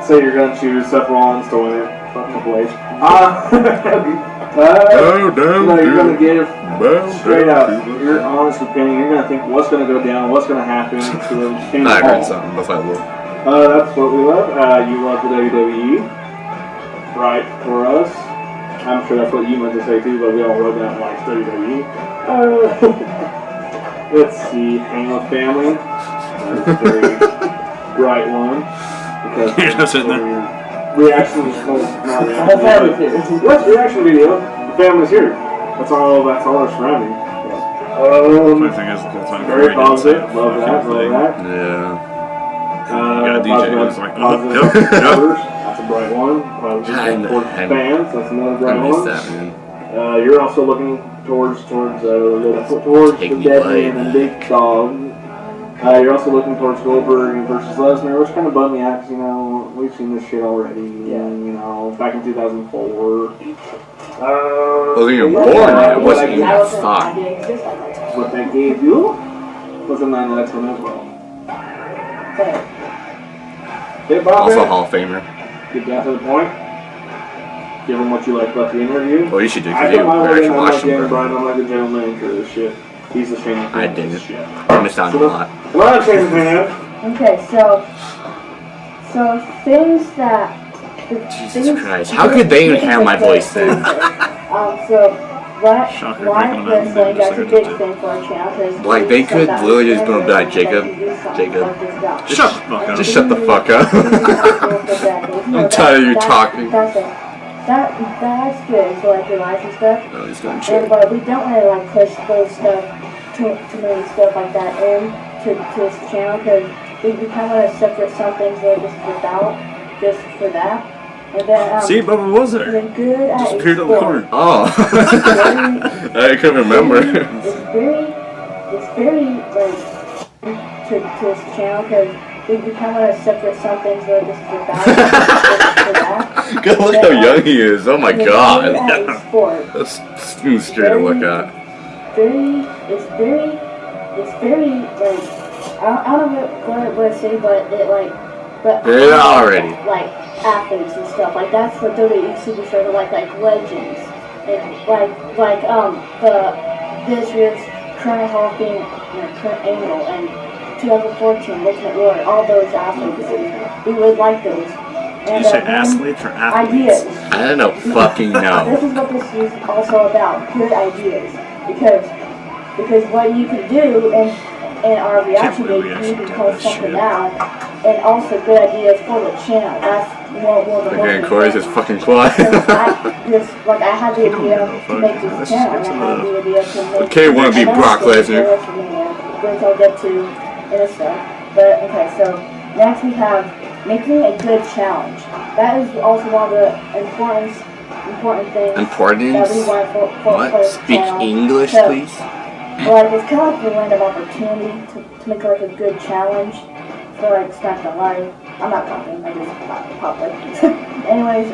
Say you're going to choose Seth Rollins to win it. Fuck Triple H. No, you're going to give straight up your honest opinion. You're going to think what's going to go down, what's going to happen to the King I of heard Hall. something. That's why I will. That's what we love. You love the WWE. Right for us. I'm sure that's what you meant to say too, but we all wrote down like WWE. Let's see, Hangman family. That's a very bright one. Because You're just sitting there. Reaction is not reaction. Yes, reaction video. The family's here. That's all they're surrounding. Funny thing is, the whole time Very before he did say positive. Love that. Love that. Yeah. You got a DJ who's like, Positive yep. That's a bright one. Positive towards fans. That's another I bright missed one. that, man. You're also looking towards Take the me dead away, man and man. big dog. You're also looking towards Goldberg versus Lesnar, which kind of bummed me out because, you know, we've seen this shit already. Yeah. You know, back in 2004. Wasn't even born yet. It wasn't even I a wasn't thought. I didn't exist at that time. What they gave you was a 9 out of 10 as well. But Hey, Bob, Also a Hall of Famer. get down to the point. Give them what you like about the interview. Well, you should do I because put you my were word in, actually I'm like watching Daniel him. Bryan, I'm like the general manager of this shit. He's the Shane McMahon I of didn't. this shit. I missed out on a lot. Come on, Shane McMahon. okay, so things that Jesus Christ. How could they even have my voice then? So Shocker, why breaking them out and wrestling? just That's a like big a- thing for our channel. 'Cause Like, they we could said that literally just earlier, be like, that Jacob, we do something Jacob. like this about. Shut the fuck up. Just shut the fuck up. I'm tired of you talking. That's good. So like your life and stuff. No, he's doing And shit. but we don't really like push those stuff, too many stuff like that in to this channel because we kind of want to separate some things that just without, just for that. And then See, Bubba was there. and then good at Disappeared out the exploring. corner. Oh. I couldn't remember. It's very like to this channel because we kind of want to separate some things that just without, just for that. God, look how young he is. Oh my And then god. good at exploring. That's scary to look at. It's very like I don't know what to say, but it like but Yeah, already. like athletes and stuff like that's what WWE superstars are like legends and like the this year's current Hall of Fame current Angle and 2014 Ultimate Warrior, all those athletes we would like those. Did And you say then athletes or athletes? ideas. I don't know fucking know. This is what this is also about, good ideas. Because what you can do in our reaction believe we video, you actually can did close this something shit. down, and also good ideas for the channel. That's more of the Again, Corey's just fucking quiet. I had the idea to make this Let's channel, just and get I to had the idea to make Okay, wanna be another Brock thing for Lesnar. WrestleMania, which I'll get to in a sec. But okay, so next we have making a good challenge. That is also one of the important things that Importance? we want for What? the Speak channel. English, So, please? like, it's kind of like the land of opportunity to make like a good challenge for like SmackDown Live. I'm not talking, I just pop like anyways,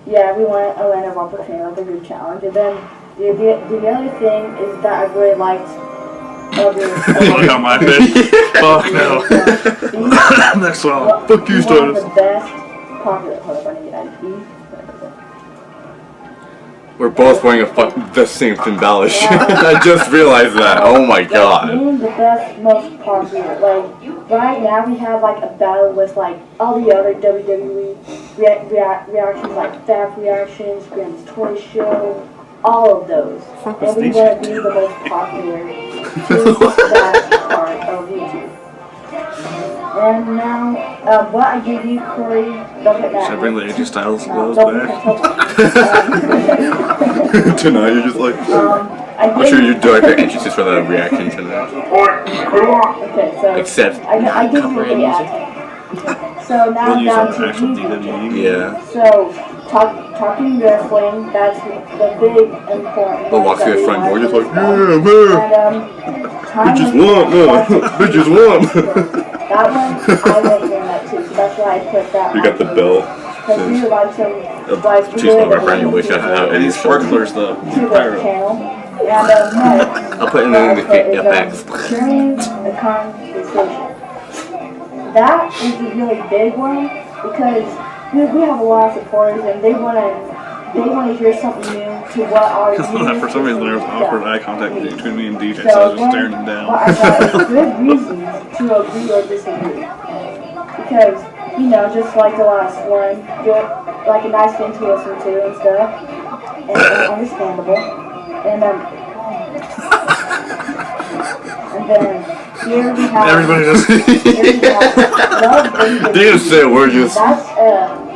yeah, we want a land of opportunity, like a good challenge. And then the other thing is that I really liked Look on my bitch. Fuck no. Next one. Fuck you, One of Stardust. the best popular, hold up, I need ID. We're both wearing the same Finn Balor shit. I just realized that. Oh my god. Being the best, most popular. Like, right now we have like a battle with like all the other WWE reactions, like Fab Reactions, Graham's Toy Show, all of those. Fuck And was we these want to be the most popular to that part of YouTube. And now, what I give you, Corey, don't get mad. Should I bring the AJ Styles gloves Don't back? Tonight you're just like. I'm sure you do like their entrances for the reaction tonight. Okay, so Except I give you copyright the music. ad. So now We'll use down our to actual you. DWE. Yeah. So talking wrestling, that's the big important. They'll walk through the front door just like, yeah, man. And Bitches want, no. Bitches want. That one I like doing that too. So that's why I I put that. You got the bell. Because we would like some, like, Too small, my friend. You wish I had And these sparklers, though. to the channel. And next, I'll put it in the effects. during the conversation. That is a really big one because we have a lot of supporters and they want to hear something new to what our For some reason, there was awkward eye contact between me and DJ, so I So was just staring him down. what I thought is good reasons to agree or disagree. Because, you know, just like the last one, you're like a nice thing to listen to and stuff. And understandable. And then here we have Everybody just. They didn't say a word, just.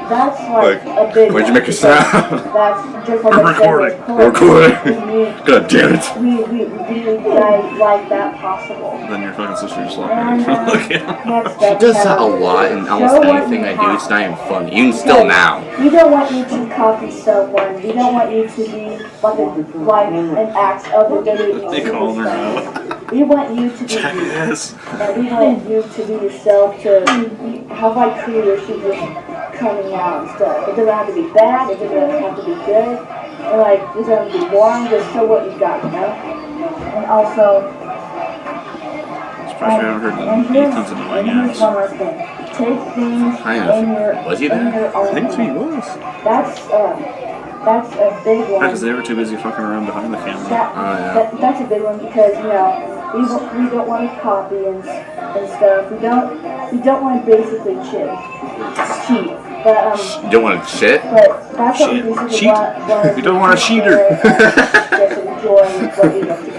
That's like a big Where'd you make a because sound? That's just like I said, Recording. God damn it. we like that possible. Then your fucking sister just walked And, in. next She up, does that a lot in almost anything I do. It's not even funny. Even still now. We don't want you to copy someone. We don't want you to be like an act of the WWE. They called her superstar. out. We want you to be you. Yes. And we want you to be yourself, to have like creative just coming out and stuff. It doesn't have to be bad, it doesn't have to be good. And like, it doesn't have to be boring, just show what you got, you know? And also, Surprised you haven't heard the Ethan's annoying here's ass. one more thing. Take things I know. in your, Was he in there? your own I think he hands. was. That's a big one. Because they were too busy fucking around behind the camera. That's a big one because, you know, we don't want to copy and stuff. We don't want to basically cheat. But You don't want to shit? but that's what we Cheat. basically Cheat. want. We don't want a cheater. Just enjoy what we get to do.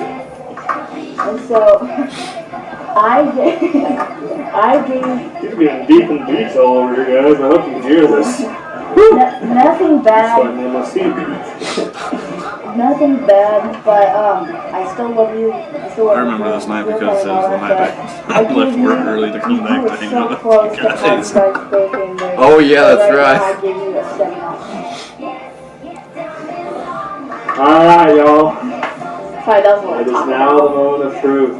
And so I gave You're getting deep in detail over here, guys. I hope you can hear this. nothing bad. Starting in my seat. Nothing bad, but I still love you. I remember this night because it was the night I left work early to come back to hang out with you guys. Oh, yeah, that's right. I give you a 7 out. Alright, y'all. Sorry, that was a It is lot. now the moment of truth.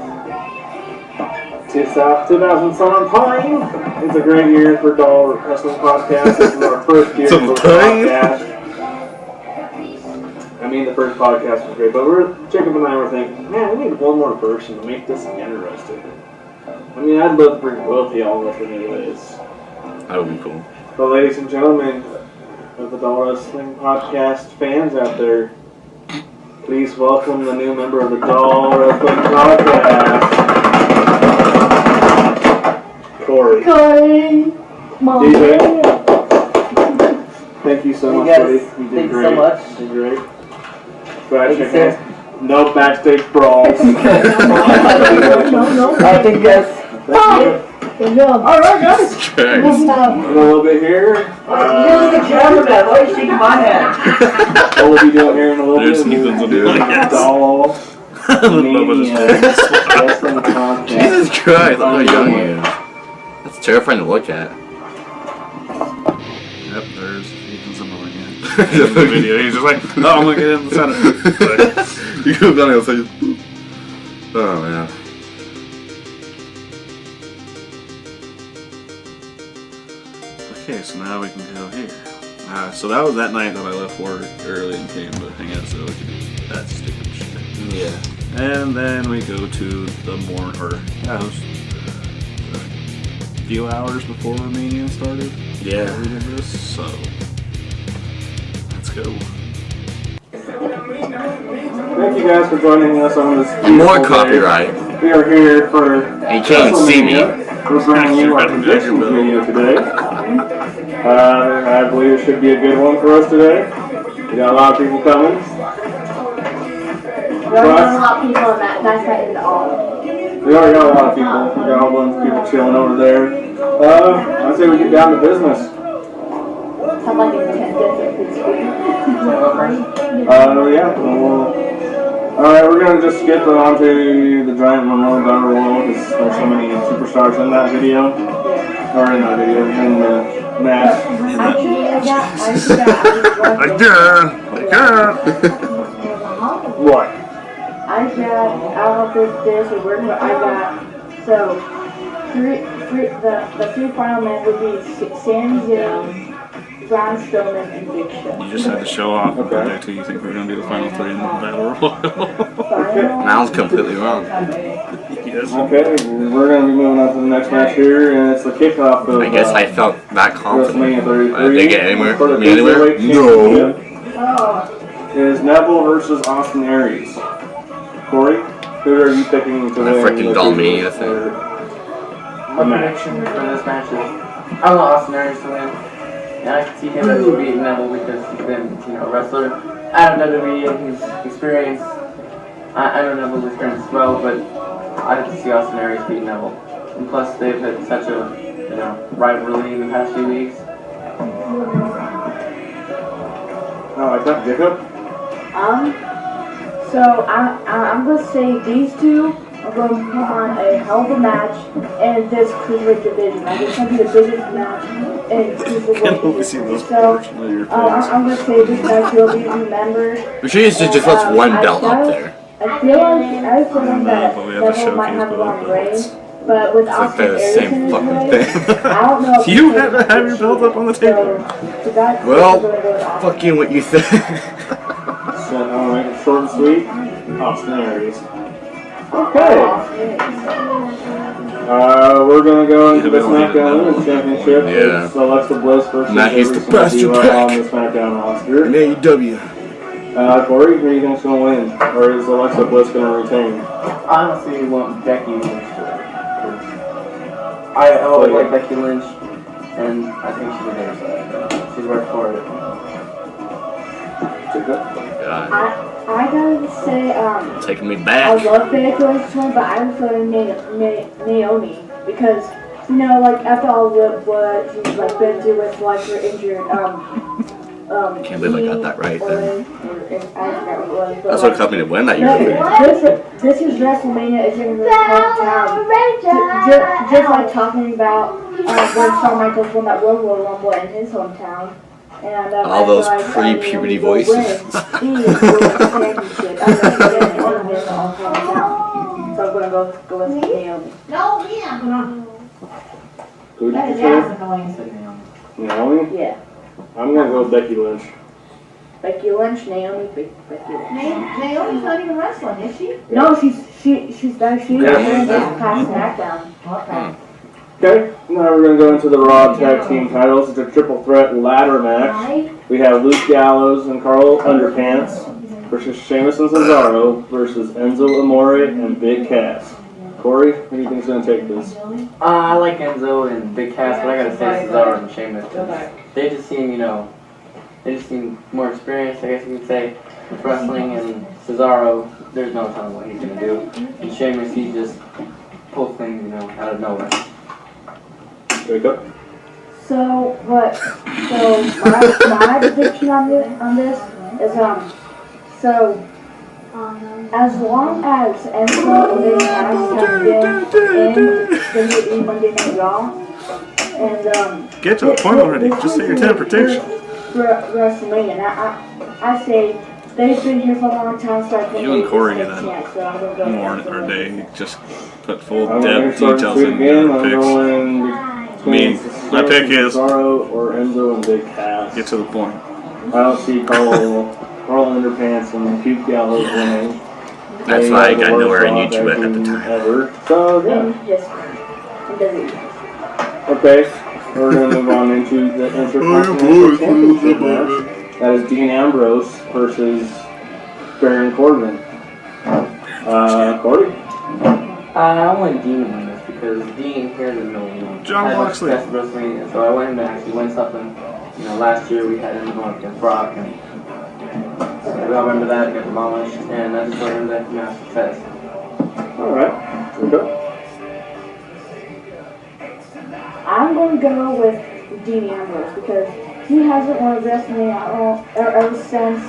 2017 is a great year for Dollar Wrestling Podcast. This is our first year for the podcast. I mean, the first podcast was great, but Jacob and I were thinking, man, we need one more person to make this interesting. I mean, I'd love to bring both of y'all with it anyways. That would be cool. But ladies and gentlemen of the Dollar Wrestling Podcast fans out there, please welcome the new member of the Dollar Wrestling Podcast, Corey. DJ, thank you so much, buddy. You did great. Thank you so much. You did great. Scratch Thank your you, sir. hands. No backstage brawls. No. I think that's Good job. alright, guys. Christ. A little bit here. You're the cameraman. Why are you shaking my hand? What we'll be doing here in a little There's bit. Ethan's We'll annoying ass. Doll Bubba just Wrestling Podcast. Jesus Christ, look how young he is. That's terrifying to look at. Yep, there's Ethan's annoying ass. In the video, he's just like, oh, I'm gonna get in the center. You go down and say, oh man. Okay, so now we can go here. So that was that night that I left work early and came to hang out, so we can that stupid shit. Yeah. And then we go to the it was a few hours before Romania started. Yeah. that we did this, so let's go. Thank you guys for joining us on this More beautiful copyright. day. We are here for And you can't see me. WrestleMania. We're bringing you our predictions video today. I believe it should be a good one for us today. We got a lot of people coming. We already got a lot of people on that nice night in the all. We already got a lot of people. We got a bunch of people chilling over there. I say we get down to business. Sound like a 10 different Yeah. Alright, we're gonna just skip onto the Giant Memorial Battle Royal because there's so many superstars in that video. Or in that video, in the match. Actually, I got What? I don't know if it's this or where, but I got, so, the three final men would be Sami Zayn, Braun Strowman, and Big Show. You just had to show off Okay. there too. You think we're going to be the final three in the Battle Royal? Final. Mal's completely wrong. Yes. Okay, we're going to be moving on to the next match here, and it's the kickoff of I guess I felt that confident. WrestleMania 33. Did they get anywhere? For the Anywhere? Cruiserweight No. Championship Oh, is Neville versus Austin Aries. Corey, who are you picking to The win? frickin' the Dalmania Cruiserweight thing. or- My prediction for this match is I want Austin Aries to win. And I can see him as beating Neville because he's been, a wrestler out of WWE and his experience. I know Neville's experience as well, but I can see Austin Aries beating Neville. And plus, they've had such a, rivalry in the past few weeks. I like that. Jacob? so I'm gonna say these two are going to put on a hell of a match in this cruiserweight division. I think it's gonna be the biggest match in cruiserweight Can we see division. those So portion of your face? I'm gonna say this match will be remembered. We should use just let one belt up there. I feel like that but we have a Neville might showcase have a with long our belts. reign, but with It's like Austin the Aries same in his fucking way, thing. I don't know if You he had to can have your belt up on the table. So that's Well, gonna go with Austin. fuck you what you think. So, alright, short and sweet. Austin Aries. Okay. We're gonna go into the SmackDown Women's Championship. Yeah. It's Alexa Bliss versus Nah, he's every the single bastard diva pack. on the SmackDown roster. In AEW. Corey, who are you think's gonna win? Or is Alexa Bliss gonna retain? I honestly want Becky Lynch to win. I always like Becky Lynch, and I think she's a better. She's worked for it. God, I gotta say, taking me I back. love Becky Lynch, but I would put in Naomi because like after all what she's like been through with like her injured Can't believe I got that right then. I forgot what it was. That's what got me to win that year. This is WrestleMania. It's in her hometown. Just like talking about when Shawn Michaels won that World War Rumble in his hometown. And, All those pre-puberty voices. So I'm gonna go with Naomi. Who did you say? I said Naomi. Naomi? Yeah. I'm gonna go with Becky Lynch. Becky Lynch, Naomi, Becky Lynch. Naomi's not even wrestling, is she? No, she's done. She's Yeah. past SmackDown. Okay. Okay, now we're gonna go into the Raw Tag Team titles. It's a triple threat ladder match. We have Luke Gallows and Carl Underpants versus Sheamus and Cesaro versus Enzo Amore and Big Cass. Corey, who do you think's gonna take this? I like Enzo and Big Cass, but I gotta say Cesaro and Sheamus. They just seem, they just seem more experienced, I guess you could say, with wrestling. And Cesaro, there's no telling what he's gonna do. And Sheamus, he just pulls things, out of nowhere. Jacob? So my prediction on this is so as long as Enzo and Big Cass have been in WWE Monday Night Raw and Get to the point already. Just say your 10 predictions. WrestleMania. And I say they've been here for a long time, so I think You and they Corey just then. have a chance, so I'm gonna go More with or WrestleMania. day. Just put full I'm depth going details in again. your I'm picks. going Me. between My pick is- Cesaro or Enzo and Big Cass. Get to the point. I don't see Carl Underpants and Luke Gallows winning. That's They why I are the got nowhere worst in Raw YouTube tag at the team time. Ever. So yeah. In history. In WWE. Okay, we're going to move on into the Intercontinental Championship match. That is Dean Ambrose versus Baron Corbin. Corey? I want Dean to win this because Dean here doesn't know John had much Moxley. success at WrestleMania, so I want him to actually win something. Last year we had him going against Brock, and we all remember that, got demolished, and I just want him to have success. Alright, Jacob? I'm going to go with Dean Ambrose because he hasn't won WrestleMania ever since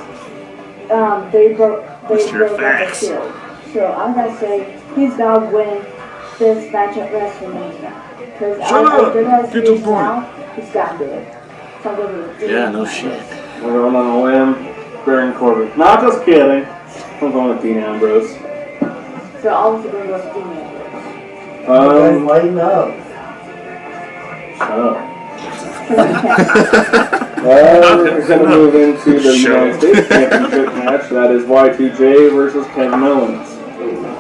they broke up the facts. Shield. So I'm going to say he's got to win this match at WrestleMania. Because Shut up! Get to the point. now, he's got to do it. So I'm going to do it. Yeah, no shit. We're going on a limb. Baron Corbin. Not just kidding. I'm going with Dean Ambrose. So obviously going to go with Dean Ambrose. Lighten up. Shut up. We're going to move into the United States Championship match. That is Y2J versus Kevin Owens.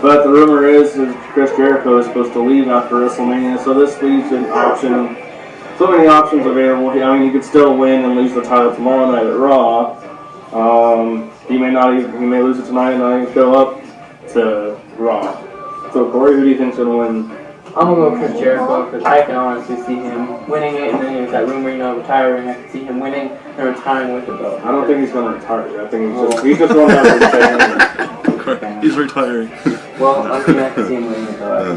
But the rumor is Chris Jericho is supposed to leave after WrestleMania, so this leaves an option. So many options available. I mean, you could still win and lose the title tomorrow night at Raw. He may lose it tonight and not even show up to Raw. So Corey, who do you think's going to win? I'm going to go Chris Jericho because I can honestly see him winning it, and then there's that rumor, retiring. I can see him winning and retiring with the belt. I don't think he's going to retire. I think he's just going to retire. He's retiring. Well, I can see him winning it though.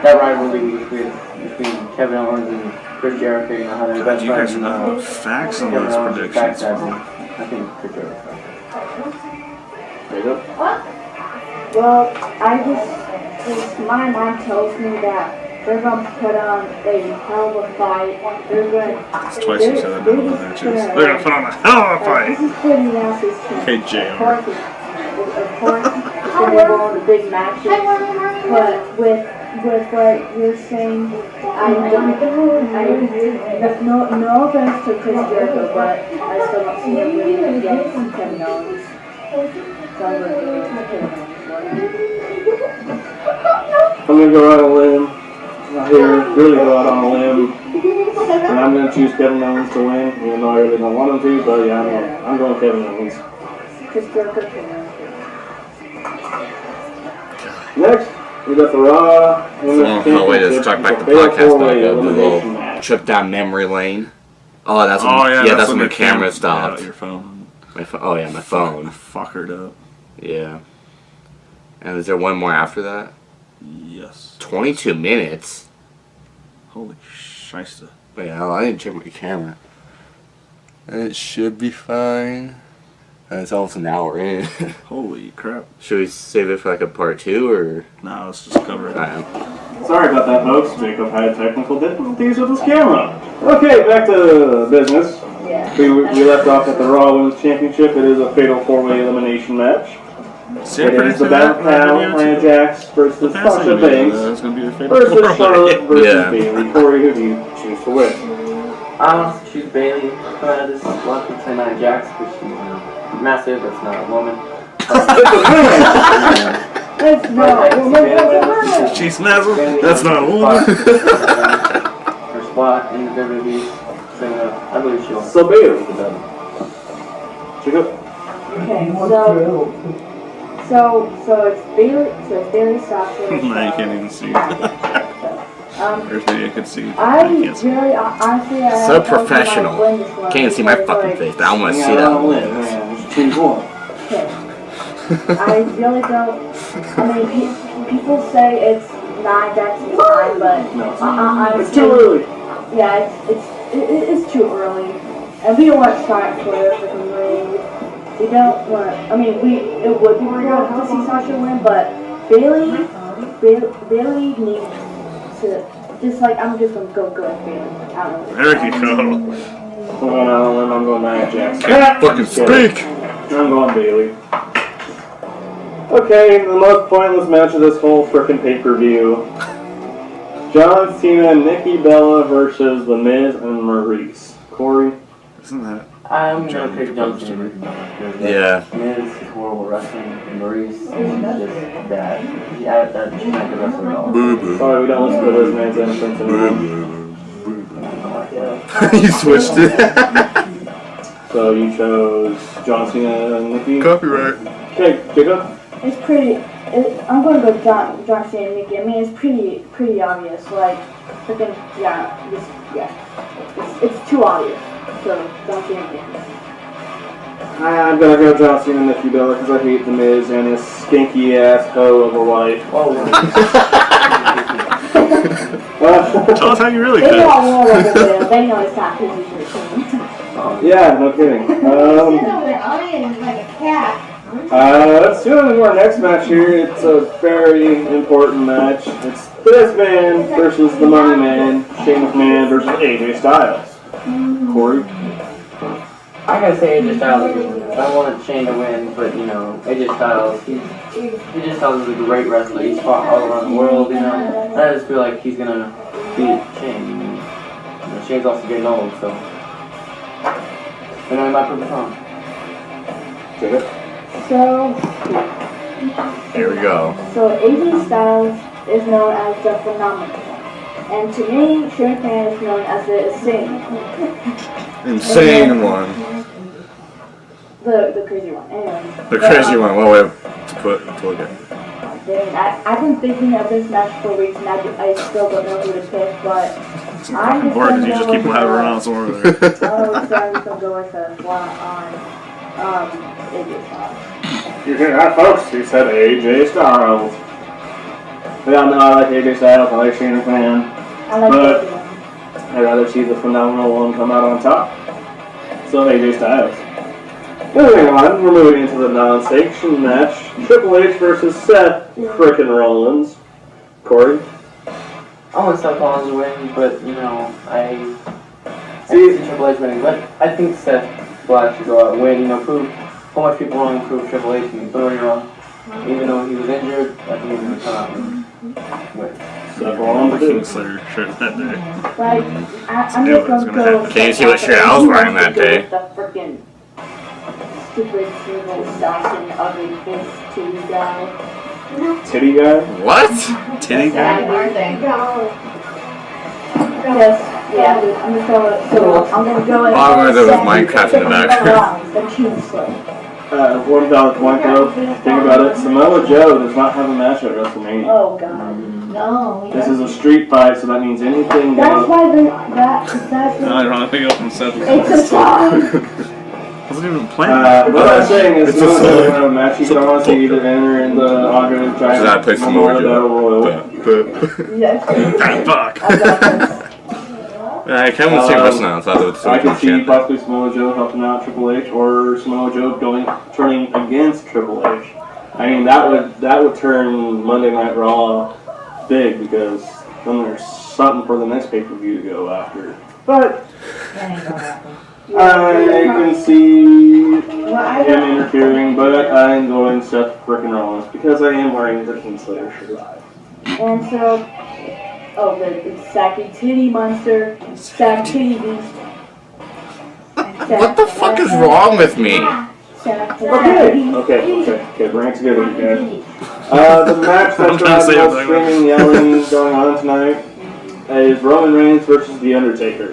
That rivalry between Kevin Owens and Chris Jericho, how they're best You guys friends. know facts on those predictions. I think Chris Jericho. Well, my mom tells me that they're going to put on a hell of a fight. They're going to... It's twice you said that in the matches. They're going to put on a hell of a fight. This is pretty nasty. Okay, Jay. Of course, it's going to go on the big matches. But with what you're saying, no offense to Chris Jericho, but I still don't see him winning against Kevin Owens. So I'm going to go with Kevin Owens. I'm going to go out on a limb. Really go out on a limb. And I'm going to choose Kevin Owens to win, even though I really don't want him to, but yeah, I'm going Kevin Owens. Chris Jericho. Next, we got the Raw. Oh, wait, let's talk back to the podcast. A little trip down memory lane. Oh, that's when the camera stopped. Yeah, your phone. My phone. Fuckered up. Yeah. And is there one more after that? Yes. 22 minutes? Holy shiesta. Yeah, I didn't check my camera. It should be fine. It's almost an hour in. Holy crap. Should we save it for like a part 2 or? No, let's just cover it. Sorry about that, folks. Jacob had technical difficulties with his camera. Okay, back to business. Yeah. We left off at the Raw Women's Championship. It is a fatal 4-way elimination match. See, It is the Battle Pal, Nia Jax versus Sasha Banks That's going to be your favorite versus Charlotte versus Yeah. Bayley. Corey, who do you choose to win? I want to choose Bailey. Coming out of this, a lot of people say Nia Jax because she's massive. That's not a woman. That's not She's massive. That's not a woman. Her spot in the WWE. So I believe she'll. So Bayley. Jacob. Okay, so it's Bailey Sasha. No, you can't even see. There's maybe I could see. Honestly, So professional. Can't see my fucking face, but I want to see that one. Choose one. I really don't. I mean, people say it's Nia Jax's time, but It's too early. Yeah, it's too early, and we don't want to start Flair for the ring. We don't want. I mean, it would be cool to see Sasha win, but Bailey needs to. Just like I'm just gonna go with Bailey. I don't know. There you go. I'm going Nia Jax. Fucking speak! I'm going Bailey. Okay, the most pointless match of this whole frickin' pay-per-view. John Cena and Nikki Bella versus The Miz and Maurice. Corey? Isn't that? I'm gonna pick John Cena. Yeah. Miz is horrible wrestling, and Maurice is just bad. She's not good wrestler at all. Sorry, we don't listen to this man's entrance anymore. You switched it. So you chose John Cena and Nikki? Copyright. Okay, Jacob? It's pretty. I'm gonna go John Cena and Nikki. I mean, it's pretty obvious. Like, freaking it's too obvious. So John Cena and Nikki. I'm gonna go John Cena and Nikki Bella because I hate The Miz and his stinky ass hoe of a wife. Tell us how you really They feel. all war over there. They know it's not his team. Yeah, no kidding. Onion is like a cat. Let's go into our next match here. It's a very important match. It's this man versus the Money Man, Shane McMahon versus AJ Styles. Corey? I gotta say, AJ Styles is I wanted Shane to win, but you know, AJ Styles, AJ Styles is a great wrestler. He's fought all around the world, you know. And I just feel like he's gonna beat Shane. You know, Shane's also getting old, so I know he might prove it wrong. So, Here we go. so AJ Styles is known as the phenomenal one. And to me, Shane McMahon is known as the Insane one. the crazy one. Anyway. The crazy one. What way to look at it? Dang, I've been thinking of this match for weeks and I still don't know who to pick, but It's fucking boring because you just keep blabbering on some over there. I'm just gonna go with a flat on AJ Styles. You hear that, folks? He said AJ Styles. We all know I like AJ Styles. I like Shane McMahon. I like But- both of them. I'd rather see the phenomenal one come out on top. So AJ Styles. Moving on, we're moving into the non-sanction match. Triple H versus Seth frickin' Rollins. Corey? I want Seth Rollins to win, but you know, I See- see Triple H winning, but I think Seth will actually go out and win. You know, prove how much people wrong and prove Triple H can throw you wrong. Even though he was injured, I think he's gonna come out and win. Seth The Rollins. Kingslayer shirt that day. Like, I'm Knew it just was gonna gonna go happen. with Can you Seth see what Rollins. shirt I was wearing that Go day? with the frickin' stupid Civil Dawson ugly face titty guy. Titty guy? What? Titty guy? Aren't they? Yes, yeah, I'm just gonna go. I'm gonna go with. Oh, I'm gonna go with Seth Minecraft in the back. Rollins, the Kingslayer. $1 point though. Think about it. Samoa Joe does not have a match at WrestleMania. Oh god. No. This is a street fight, so that means anything That's goes. why that's No, I don't want to pick up from Seth. it's a song. Wasn't even planned. What I'm saying is, It's Samoa a Joe song. doesn't have a match. You can honestly either enter in the Andre the So that Giant plays some Memorial more Battle Royal. Yes. Fat fuck. I got this. I can't even see what's now, so I thought I could see it was possibly Samoa Joe helping out Triple H, or Samoa Joe turning against Triple H. I mean, that would turn Monday Night Raw big, because then there's something for the next pay-per-view to go after. But That ain't gonna happen. I can see Well, I him don't. interfering, but I'm going Seth frickin' Rollins because I am wearing the Kingslayer shirt. And so, oh, the Sacky Titty Monster, Sack Titty Beast. What the fuck is wrong with me? Okay, bring it together, you guys. The match I'm that's trying to say got the most it, screaming, yelling going on tonight is Roman Reigns versus The Undertaker.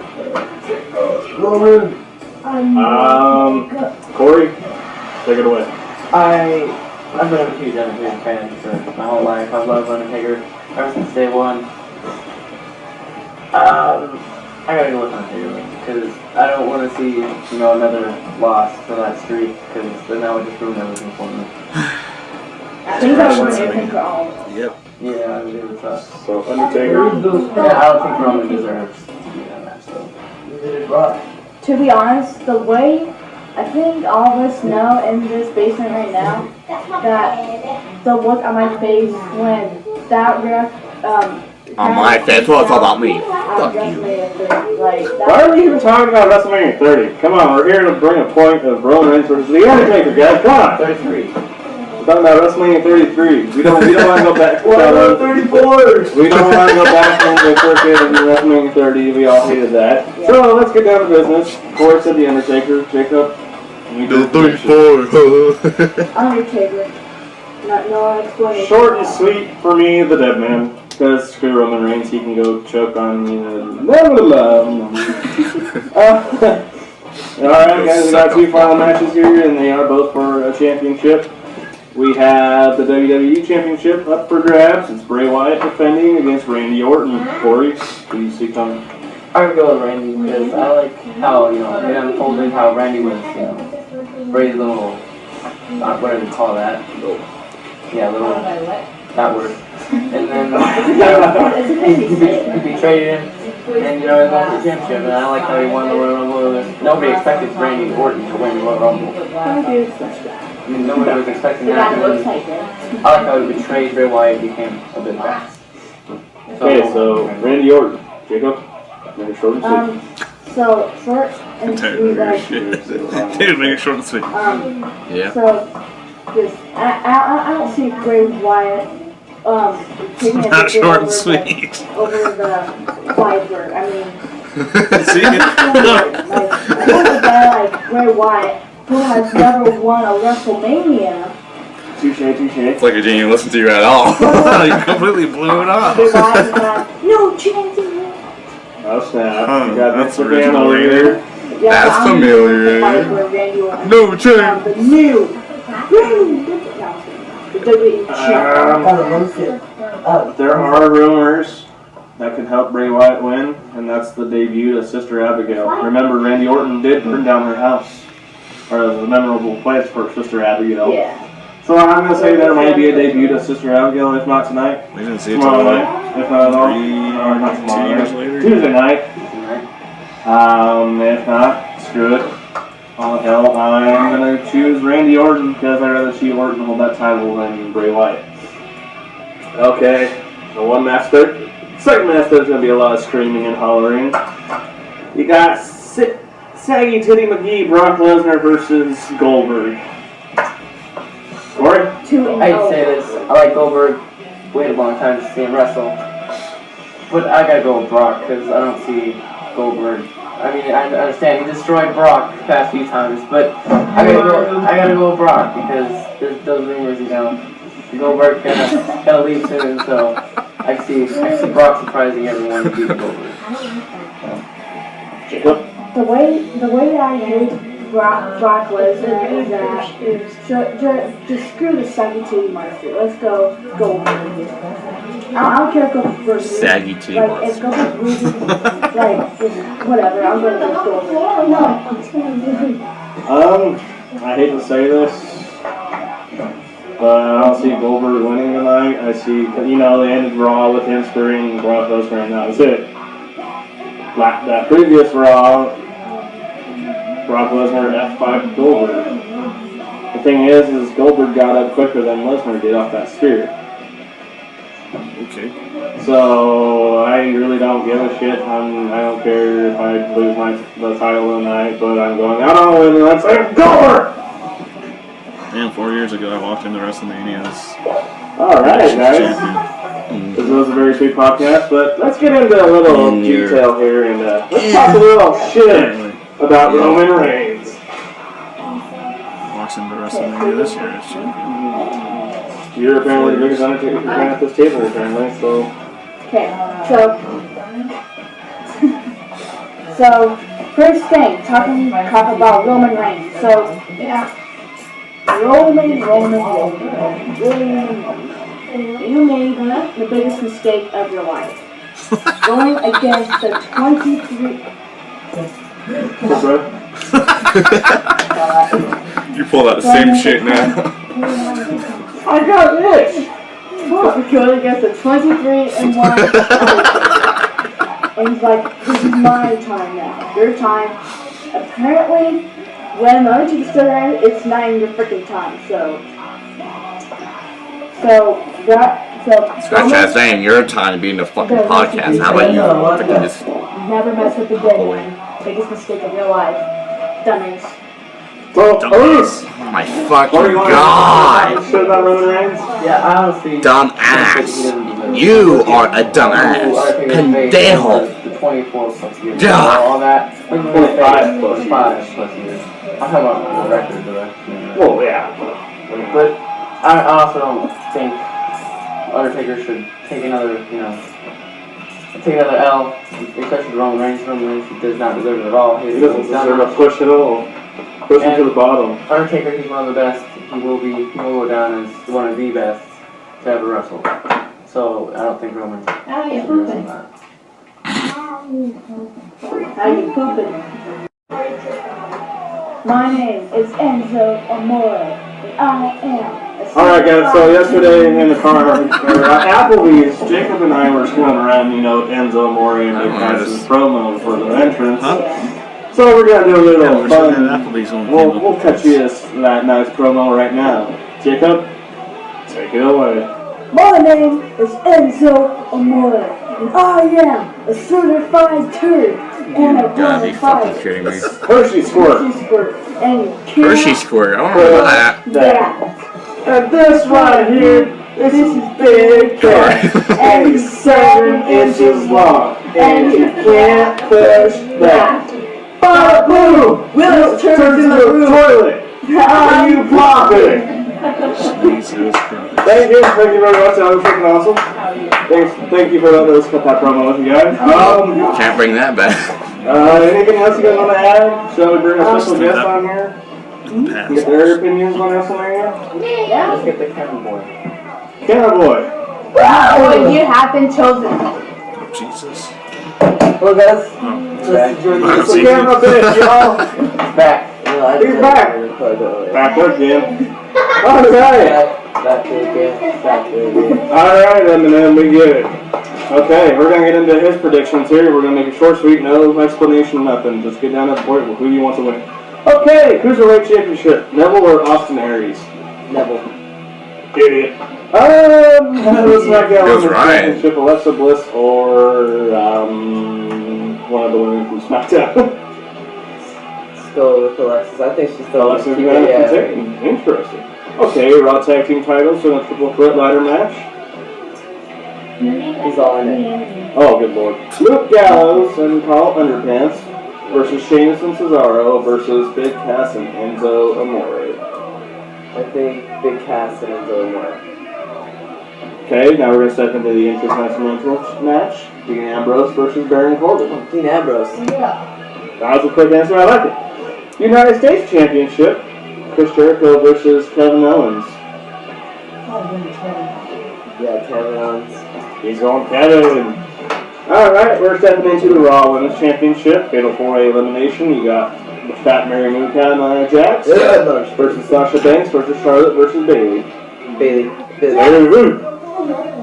Corey, take it away. I've been a huge Undertaker fan for my whole life. I've loved Undertaker ever since day one. I gotta go with Undertaker because I don't want to see another loss for that streak because then that would just ruin everything for me. I think I would everything for all. Yep. Yeah, I would do with that. So, Undertaker. Yeah, I don't think Roman deserves to be in that match though. To be honest, the way I think all of us know in this basement right now that the look on my face when that ref On my face, well, it's all about me. Fuck you. Like, Why are we even talking about WrestleMania 30? Come on, we're here to bring a point of Roman Reigns versus The Undertaker, guys. Come on. 33. We're talking about WrestleMania 33. We don't want to go back. 34! We don't want to go back into cricket and WrestleMania 30. We all hated that. So let's get down to business. Corey said The Undertaker. Jacob, you do the 34. Undertaker. No explanation. Short and sweet for me, the dead man. Because screw Roman Reigns, he can go choke on Alright guys, we got two final matches here, and they are both for a championship. We have the WWE Championship up for grabs. It's Bray Wyatt defending against Randy Orton. Corey, who do you see coming? I would go with Randy because I like how, it unfolded how Randy was, Bray's little, whatever you call that. Yeah, little, that word. And then he betrayed him, and he won the championship. And I like how he won the Royal Rumble. Nobody expected Randy Orton to win the Royal Rumble. I mean, nobody was expecting that. I like how he betrayed Bray Wyatt and became a bit fast. Okay, so Randy Orton. Jacob, short and sweet. So, short and Tired we of your like. shit. Dude, make it short and sweet. Yeah. So, just I don't see Bray Wyatt taking a Not victory short and over sweet. over the Viper. I mean, See? like a guy like Bray Wyatt who has never won a WrestleMania. Touche. It's like I didn't even listen to you at all. You completely blew it off. Bray Wyatt had no chance in hell. Oh snap! Huh, You got that's Vince original McMahon right over there. here. Yeah, That's I'm familiar. the Viper, Randy Orton. No The chance. new the WWE champion. There are rumors that could help Bray Wyatt win, and that's the debut of Sister Abigail. Remember, Randy Orton did burn down her house, or the memorable place for Sister Abigail. Yeah. So I'm gonna say there might be a debut to Sister Abigail, if not tonight, We didn't see it tomorrow till night, if not at all, or not 2 tomorrow years night, later. Tuesday night. If not, screw it. All hell, I'm gonna choose Randy Orton because I'd rather see Orton hold that title than Bray Wyatt. Okay, the one match there. Second match, there's gonna be a lot of screaming and hollering. You got Saggy Titty McGee, Brock Lesnar versus Goldberg. Corey? 2-0. I hate to say this, I like Goldberg. Waited a long time to see him wrestle. But I gotta go with Brock because I don't see Goldberg. I mean, I understand he destroyed Brock the past few times, but I gotta go with Brock because there's those rumors, Goldberg gonna leave soon, so I see Brock surprising everyone to beat Goldberg. Jacob? The way that I hate Brock Lesnar is that just screw the saggy titty monster. Let's go Goldberg. I don't care if Goldberg's bruising. Saggy titty If monster. Goldberg's bruising, just whatever. I'm gonna go Goldberg. I hate to say this, but I don't see Goldberg winning tonight. I see, they ended Raw with him screwing Brock Lesnar, and that was it. That previous Raw, Brock Lesnar F5 Goldberg. The thing is Goldberg got up quicker than Lesnar did off that spear. Okay. So I really don't give a shit. I don't care if I lose the title tonight, but I'm going out on a win. Let's say Goldberg. Man, 4 years ago I walked into WrestleMania as All right, guys. champion. This was a very sweet podcast, but let's get into a little detail here and let's talk a little shit Apparently, about Roman Reigns. walks into WrestleMania this year as champion. You're apparently the biggest Undertaker fan at this table, apparently. So Okay, so first thing, talking about Roman Reigns. So Roman. You made the biggest mistake of your life. Going against the 23. You pulled out the same shit now. I got this. Going against the 23-1. And he's like, this is my time now. Your time. Apparently, when the other two still there, it's not even your freaking time. Scratch that saying, your time to be in the fucking podcast. How about you freaking just Never mess with the dead man. Biggest mistake of your life. Dummies. Well, Elise, oh my fucking what do you want god! to say about Roman Reigns? Yeah, I honestly. Dumbass. You are a dumbass. Pendejo. The 24 plus years. Yeah. All that. 25 plus 5 plus years. I'm talking about the record, Well, yeah. But I also don't think Undertaker should take another, L, especially Roman Reigns. Roman Reigns does not deserve it at all. He doesn't deserve a push at all. Push him to the bottom. Undertaker, he's one of the best. He will go down as one of the best to ever wrestle. So I don't think Roman should wrestle that. How you pooping? My name is Enzo Amore, and I am a Alright guys, so yesterday in the car, Applebee's, Jacob and I were screwing around, Enzo Amore and Nick Price's promo for the entrance. Huh? So we're gonna do a little Yeah, we're sitting fun. at Applebee's on We'll cut you that nice promo right now. Jacob, take it away. My name is Enzo Amore, and I am a certified turd and a Gotta be fucking bonafide kidding me. Hershey Squirt. Hershey Squirt. And you can't Hershey Squirt. I don't remember that. that. And this right here, this is Big Cat. And he's 7 inches long. And you can't push that. Bada boom! Will turns in the room. toilet. How you popping? Jesus Christ. Thank you very much. That was freaking awesome. Thank you for letting us cut that promo with you guys. Can't bring that back. Anything else you guys want to add? Shall we bring a special guest on here? Pass. Get their opinions on WrestleMania? Yeah. Let's get the camera boy. Camera boy. Oh, you have been chosen. Jesus. Hello guys. It's the camera bitch, y'all. Back. He's back. Back again. Alright. Back again. Alright, Eminem, we get it. Okay, we're gonna get into his predictions here. We're gonna make it short, sweet, no explanation, nothing. Just get down to the point with who you want to win. Okay, Cruiserweight Championship. Neville or Austin Aries? Neville. Idiot. Let's not get Goes on the Ryan. championship. Alexa Bliss or one of the women from SmackDown. Let's go with Alexis. I think she's still Alexa's gonna have to take. Interesting. Okay, Raw Tag Team titles in a triple threat ladder match. He's all in it. Oh, good lord. Luke Gallows and Carl Underpants versus Sheamus and Cesaro versus Big Cass and Enzo Amore. I think Big Cass and Enzo Amore. Okay, now we're going to step into the Intercontinental match. Dean Ambrose versus Baron Corbin. Dean Ambrose. That was a quick answer, I like it. United States Championship. Chris Jericho versus Kevin Owens. Yeah, Kevin Owens. He's going Kevin. Alright, we're stepping into the Raw Women's Championship. Fatal 4-way elimination. You got the Fat Mary Moon Cat and Nia Jax versus Sasha Banks versus Charlotte versus Bayley. Bayley.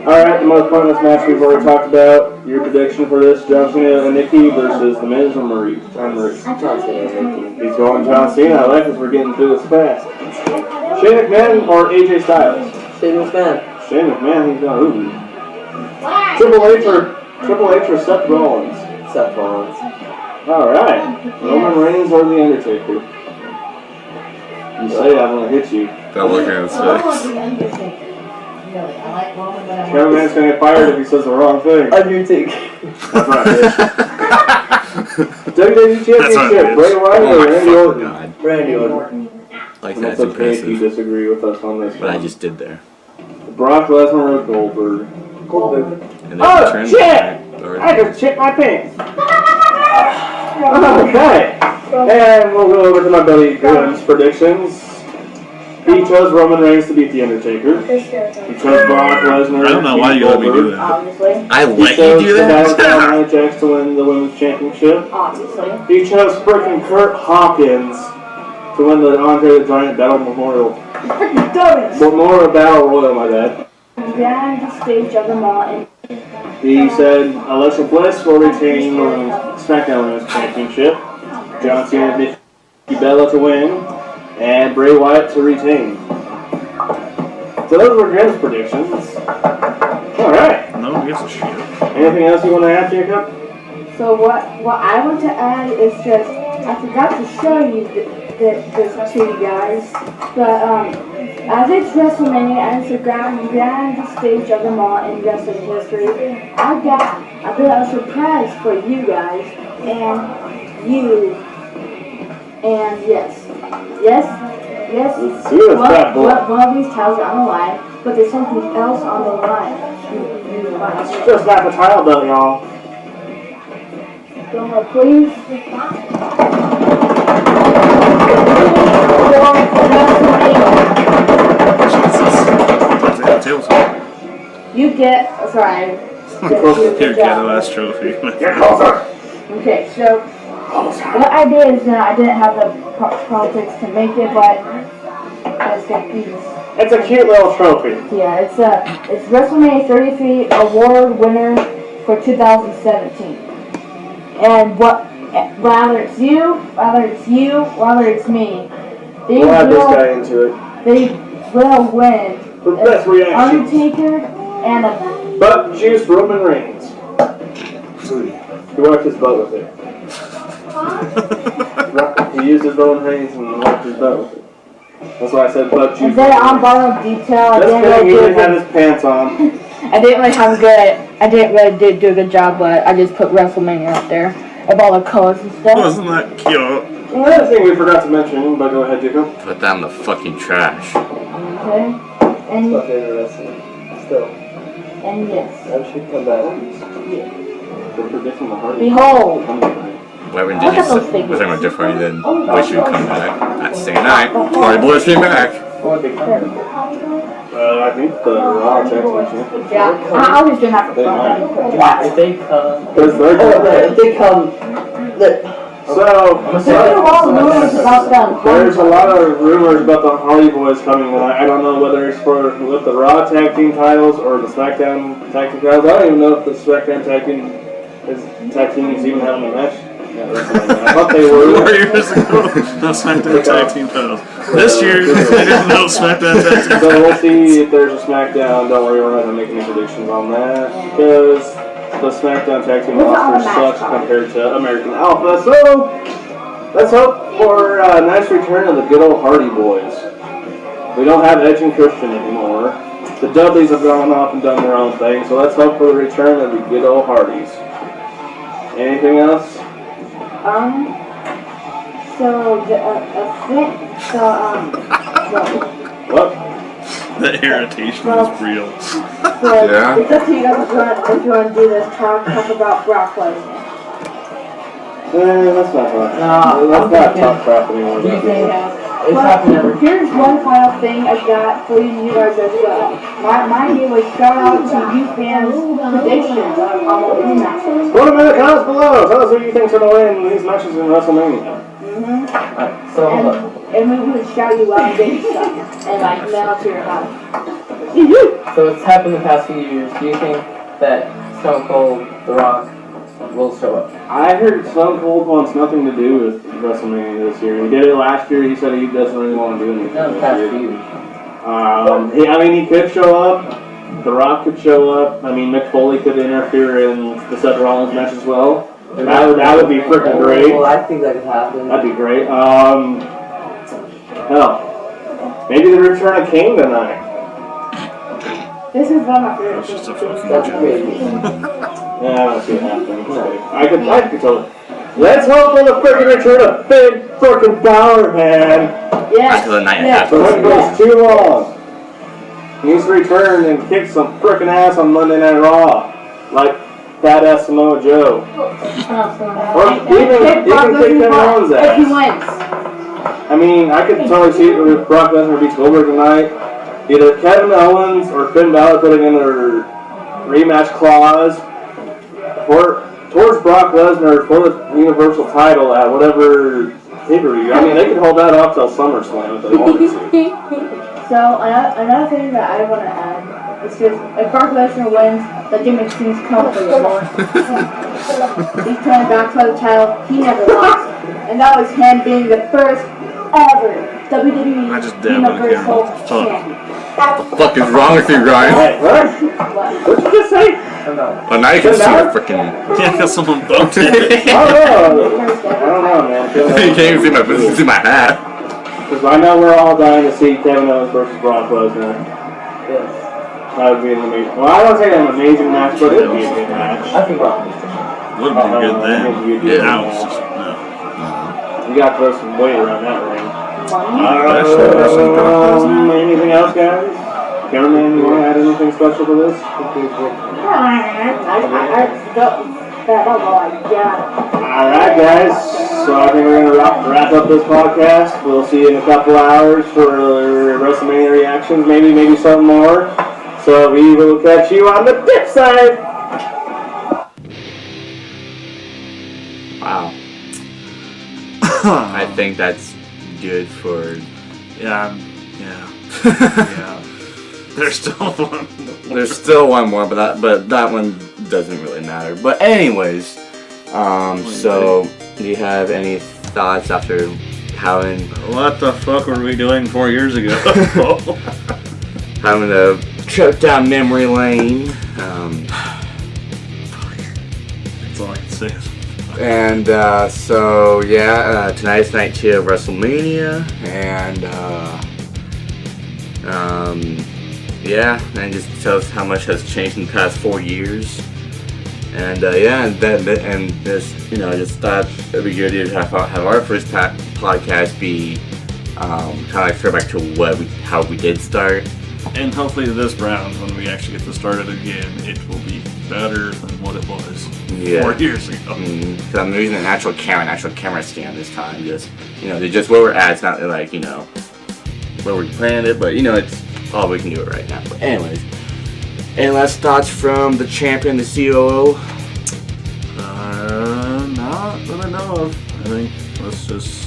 Alright, the most pointless match we've already talked about. Your prediction for this, John Cena and Nikki versus The Miz and Marie. John Marie. John Cena and Nikki. He's going John Cena. I like this. We're getting through this fast. Shane McMahon or AJ Styles? Shane McMahon. Shane McMahon, he's going, ooh. Triple H or Seth Rollins? Seth Rollins. Alright. Roman Reigns or The Undertaker? You say I'm going to hit you. Don't look at his face. Cameraman's going to get fired if he says the wrong thing. Undertaker. That's right, bitch. WWE Championship, Bray Wyatt Oh or my Randy fucking Orton? god. Randy Orton. Like, And that's it's okay if you impressive. disagree with us on this What I one. just did there. Brock Lesnar or Goldberg? Goldberg. And then Oh, return shit! or- I just shit my pants. Okay. And we'll go over to my buddy Glenn's predictions. He chose Roman Reigns to beat The Undertaker. He chose Brock Lesnar. I don't know why you let me do that. Obviously. I He let chose you do the Battle of that? Nia Jax to win the Women's Championship. Obviously. He chose frickin' Kurt Hawkins to win the Andre the Giant Battle Memorial. Dumbass. Memorial Battle Royal, my bad. Behind the stage of them all, and He said Alexa Bliss will retain the SmackDown Women's Championship. John Cena and Nikki Bella to win. And Bray Wyatt to retain. So those were Grim's predictions. Alright. No one gives a shit. Anything else you want to add, Jacob? so what I want to add is just I forgot to show you this to you guys, but as it's WrestleMania and it's the grand stage of them all in wrestling history, I got a surprise for you guys and you and yes. Let's see this bad boy. One of these towels are on the line, but there's something else on the line. You might. Just not the title though, y'all. Go ahead, please. Tails. You get, sorry. Here, ghetto ass trophy. Get closer. Okay, so what I did is I didn't have the politics to make it, but let's get these. It's a cute little trophy. Yeah, it's WrestleMania 33 award winner for 2017. And whether it's me, they We'll add this will, guy into it. they will win. The best reaction. Undertaker And a But juice Roman Reigns. He wiped his butt with it. He used his Roman Reigns and wiped his butt with it. That's why I said butt juice. and then on bottom detail, I That's didn't good. He really didn't have his pants on. I didn't really have good. I didn't really do a good job, but I just put WrestleMania up there of all the colors and stuff. Wasn't that cute? Another thing we forgot to mention, but go ahead, Jacob. Put that in the fucking trash. Okay. And My favorite wrestling. Still. and yes. That should come back. We're predicting the Hardys. Behold. Whatever Look did you at those say? figures. Was talking about different than wish you'd come back. That same night, Hardy Boys came back. What they come? I think the Raw Tag Team Championship. Yeah. I was doing that for fun. If they come, Because they're if they come, So, There's a lot of rumors about them. there's a lot of rumors about the Hardy Boys coming, and I don't know whether it's for with the Raw Tag Team titles or the SmackDown Tag Team titles. I don't even know if the SmackDown Tag Team is even having a match. I thought they 4 were. years ago, no SmackDown Tag Team titles. This year, they didn't know SmackDown Tag Team So titles. we'll see if there's a SmackDown. Don't worry, we're not gonna make any predictions on that because the SmackDown Tag Team roster sucks compared to American Alpha. So let's hope for a nice return of the good old Hardy Boys. We don't have Edge and Christian anymore. The Dudleys have gone off and done their own thing. So let's hope for the return of the good old Hardys. Anything else? So What? The irritation is real. Yeah. It's up to you guys if you want to do this. Talk about Brock Lesnar. Let's not talk. No, Let's I'm not thinking- talk crap anymore. do you think it's But happened every? here's one final thing I got for you guys as well. My idea was shout out to you fans' predictions on what we matches. Put them in the comments below. Tell us who you think's gonna win these matches in WrestleMania. So hold up. And we would shout you out and get you stuff and like mail to your house. So it's happened the past few years. Do you think that Stone Cold, The Rock, will show up? I heard Stone Cold wants nothing to do with WrestleMania this year. He did it last year. He said he doesn't really want to do anything No, the this past year. few. He could show up. The Rock could show up. I mean, Mick Foley could interfere in the Seth Rollins match as well. That would be freaking great. Well, I think that could happen. That'd be great. Hell, maybe the return of Kane tonight. This is one of my It's favorites. just a fucking That's joke. crazy. Yeah, I don't see it happening. I could tell it. Let's hope for the freaking return of Big freaking Power, man. Yes. Until the night yes. after. The one goes too long. He needs to return and kick some freaking ass on Monday Night Raw, like badass Samoa Joe. Or even kick Kevin Owens' If he ass. wins. I mean, I could totally see it with Brock Lesnar beats Goldberg tonight. Either Kevin Owens or Finn Balor putting in their rematch clause towards Brock Lesnar for the Universal title at whatever pay-per-view. I mean, they could hold that off till SummerSlam if they wanted to. So another thing that I want to add is just if Brock Lesnar wins, that just makes things complicated more. He's coming back to the title. He never lost, and that was him being the first ever WWE I just dabbed on the Universal camera. Fuck. Champion. What the fuck is wrong with you, Ryan? Hey, what? What? What'd you just say? Well, now you can see the freaking. Yeah, because someone bumped it. I don't know, man. You can't even see my, you can see my hat. Because I know we're all dying to see Kevin Owens versus Brock Lesnar. Yes. That would be an amazing. Well, I don't say an amazing match, but it would be a good match. I think Rock. Would have been good then. Yeah. Now it's just, no. You got to throw some weight around that ring. Money? Anything else, guys? Cameraman, you want to add anything special to this? That's all I got. Alright, guys. So I think we're going to wrap up this podcast. We'll see you in a couple hours for WrestleMania reactions, maybe something more. So we will catch you on the flip side. Wow. I think that's good for. Yeah. Yeah. There's still one. There's still one more, but that one doesn't really matter. But anyways, so do you have any thoughts after having What the fuck were we doing 4 years ago? having a trip down memory lane. That's all I can say. And tonight's night 2 of WrestleMania, and and just tells how much has changed in the past 4 years. And this, I just thought it'd be good to have our first podcast be kind of like throwback to how we did start. And hopefully this round, when we actually get to start it again, it will be better than what it was 4 years ago. Because I'm using an actual camera stand this time. Just where we're at. It's not like where we planned it, but it's all we can do it right now. But anyways, any last thoughts from the champion, the COO? Not that I know of. I think let's just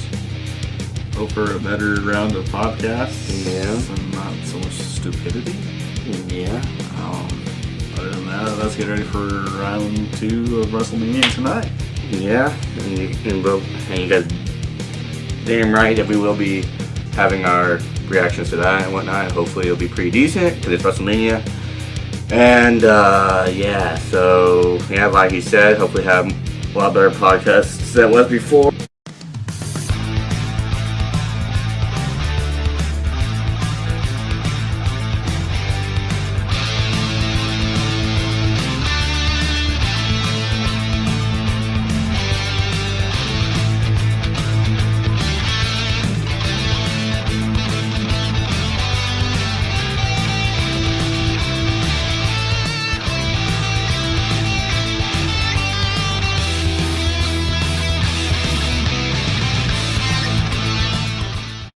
hope for a better round of podcasts. Yeah. And not so much stupidity. Yeah. Other than that, let's get ready for round 2 of WrestleMania tonight. Yeah. And you guys damn right that we will be having our reactions to that and whatnot. Hopefully it'll be pretty decent because it's WrestleMania. And like you said, hopefully have a lot better podcasts than it was before.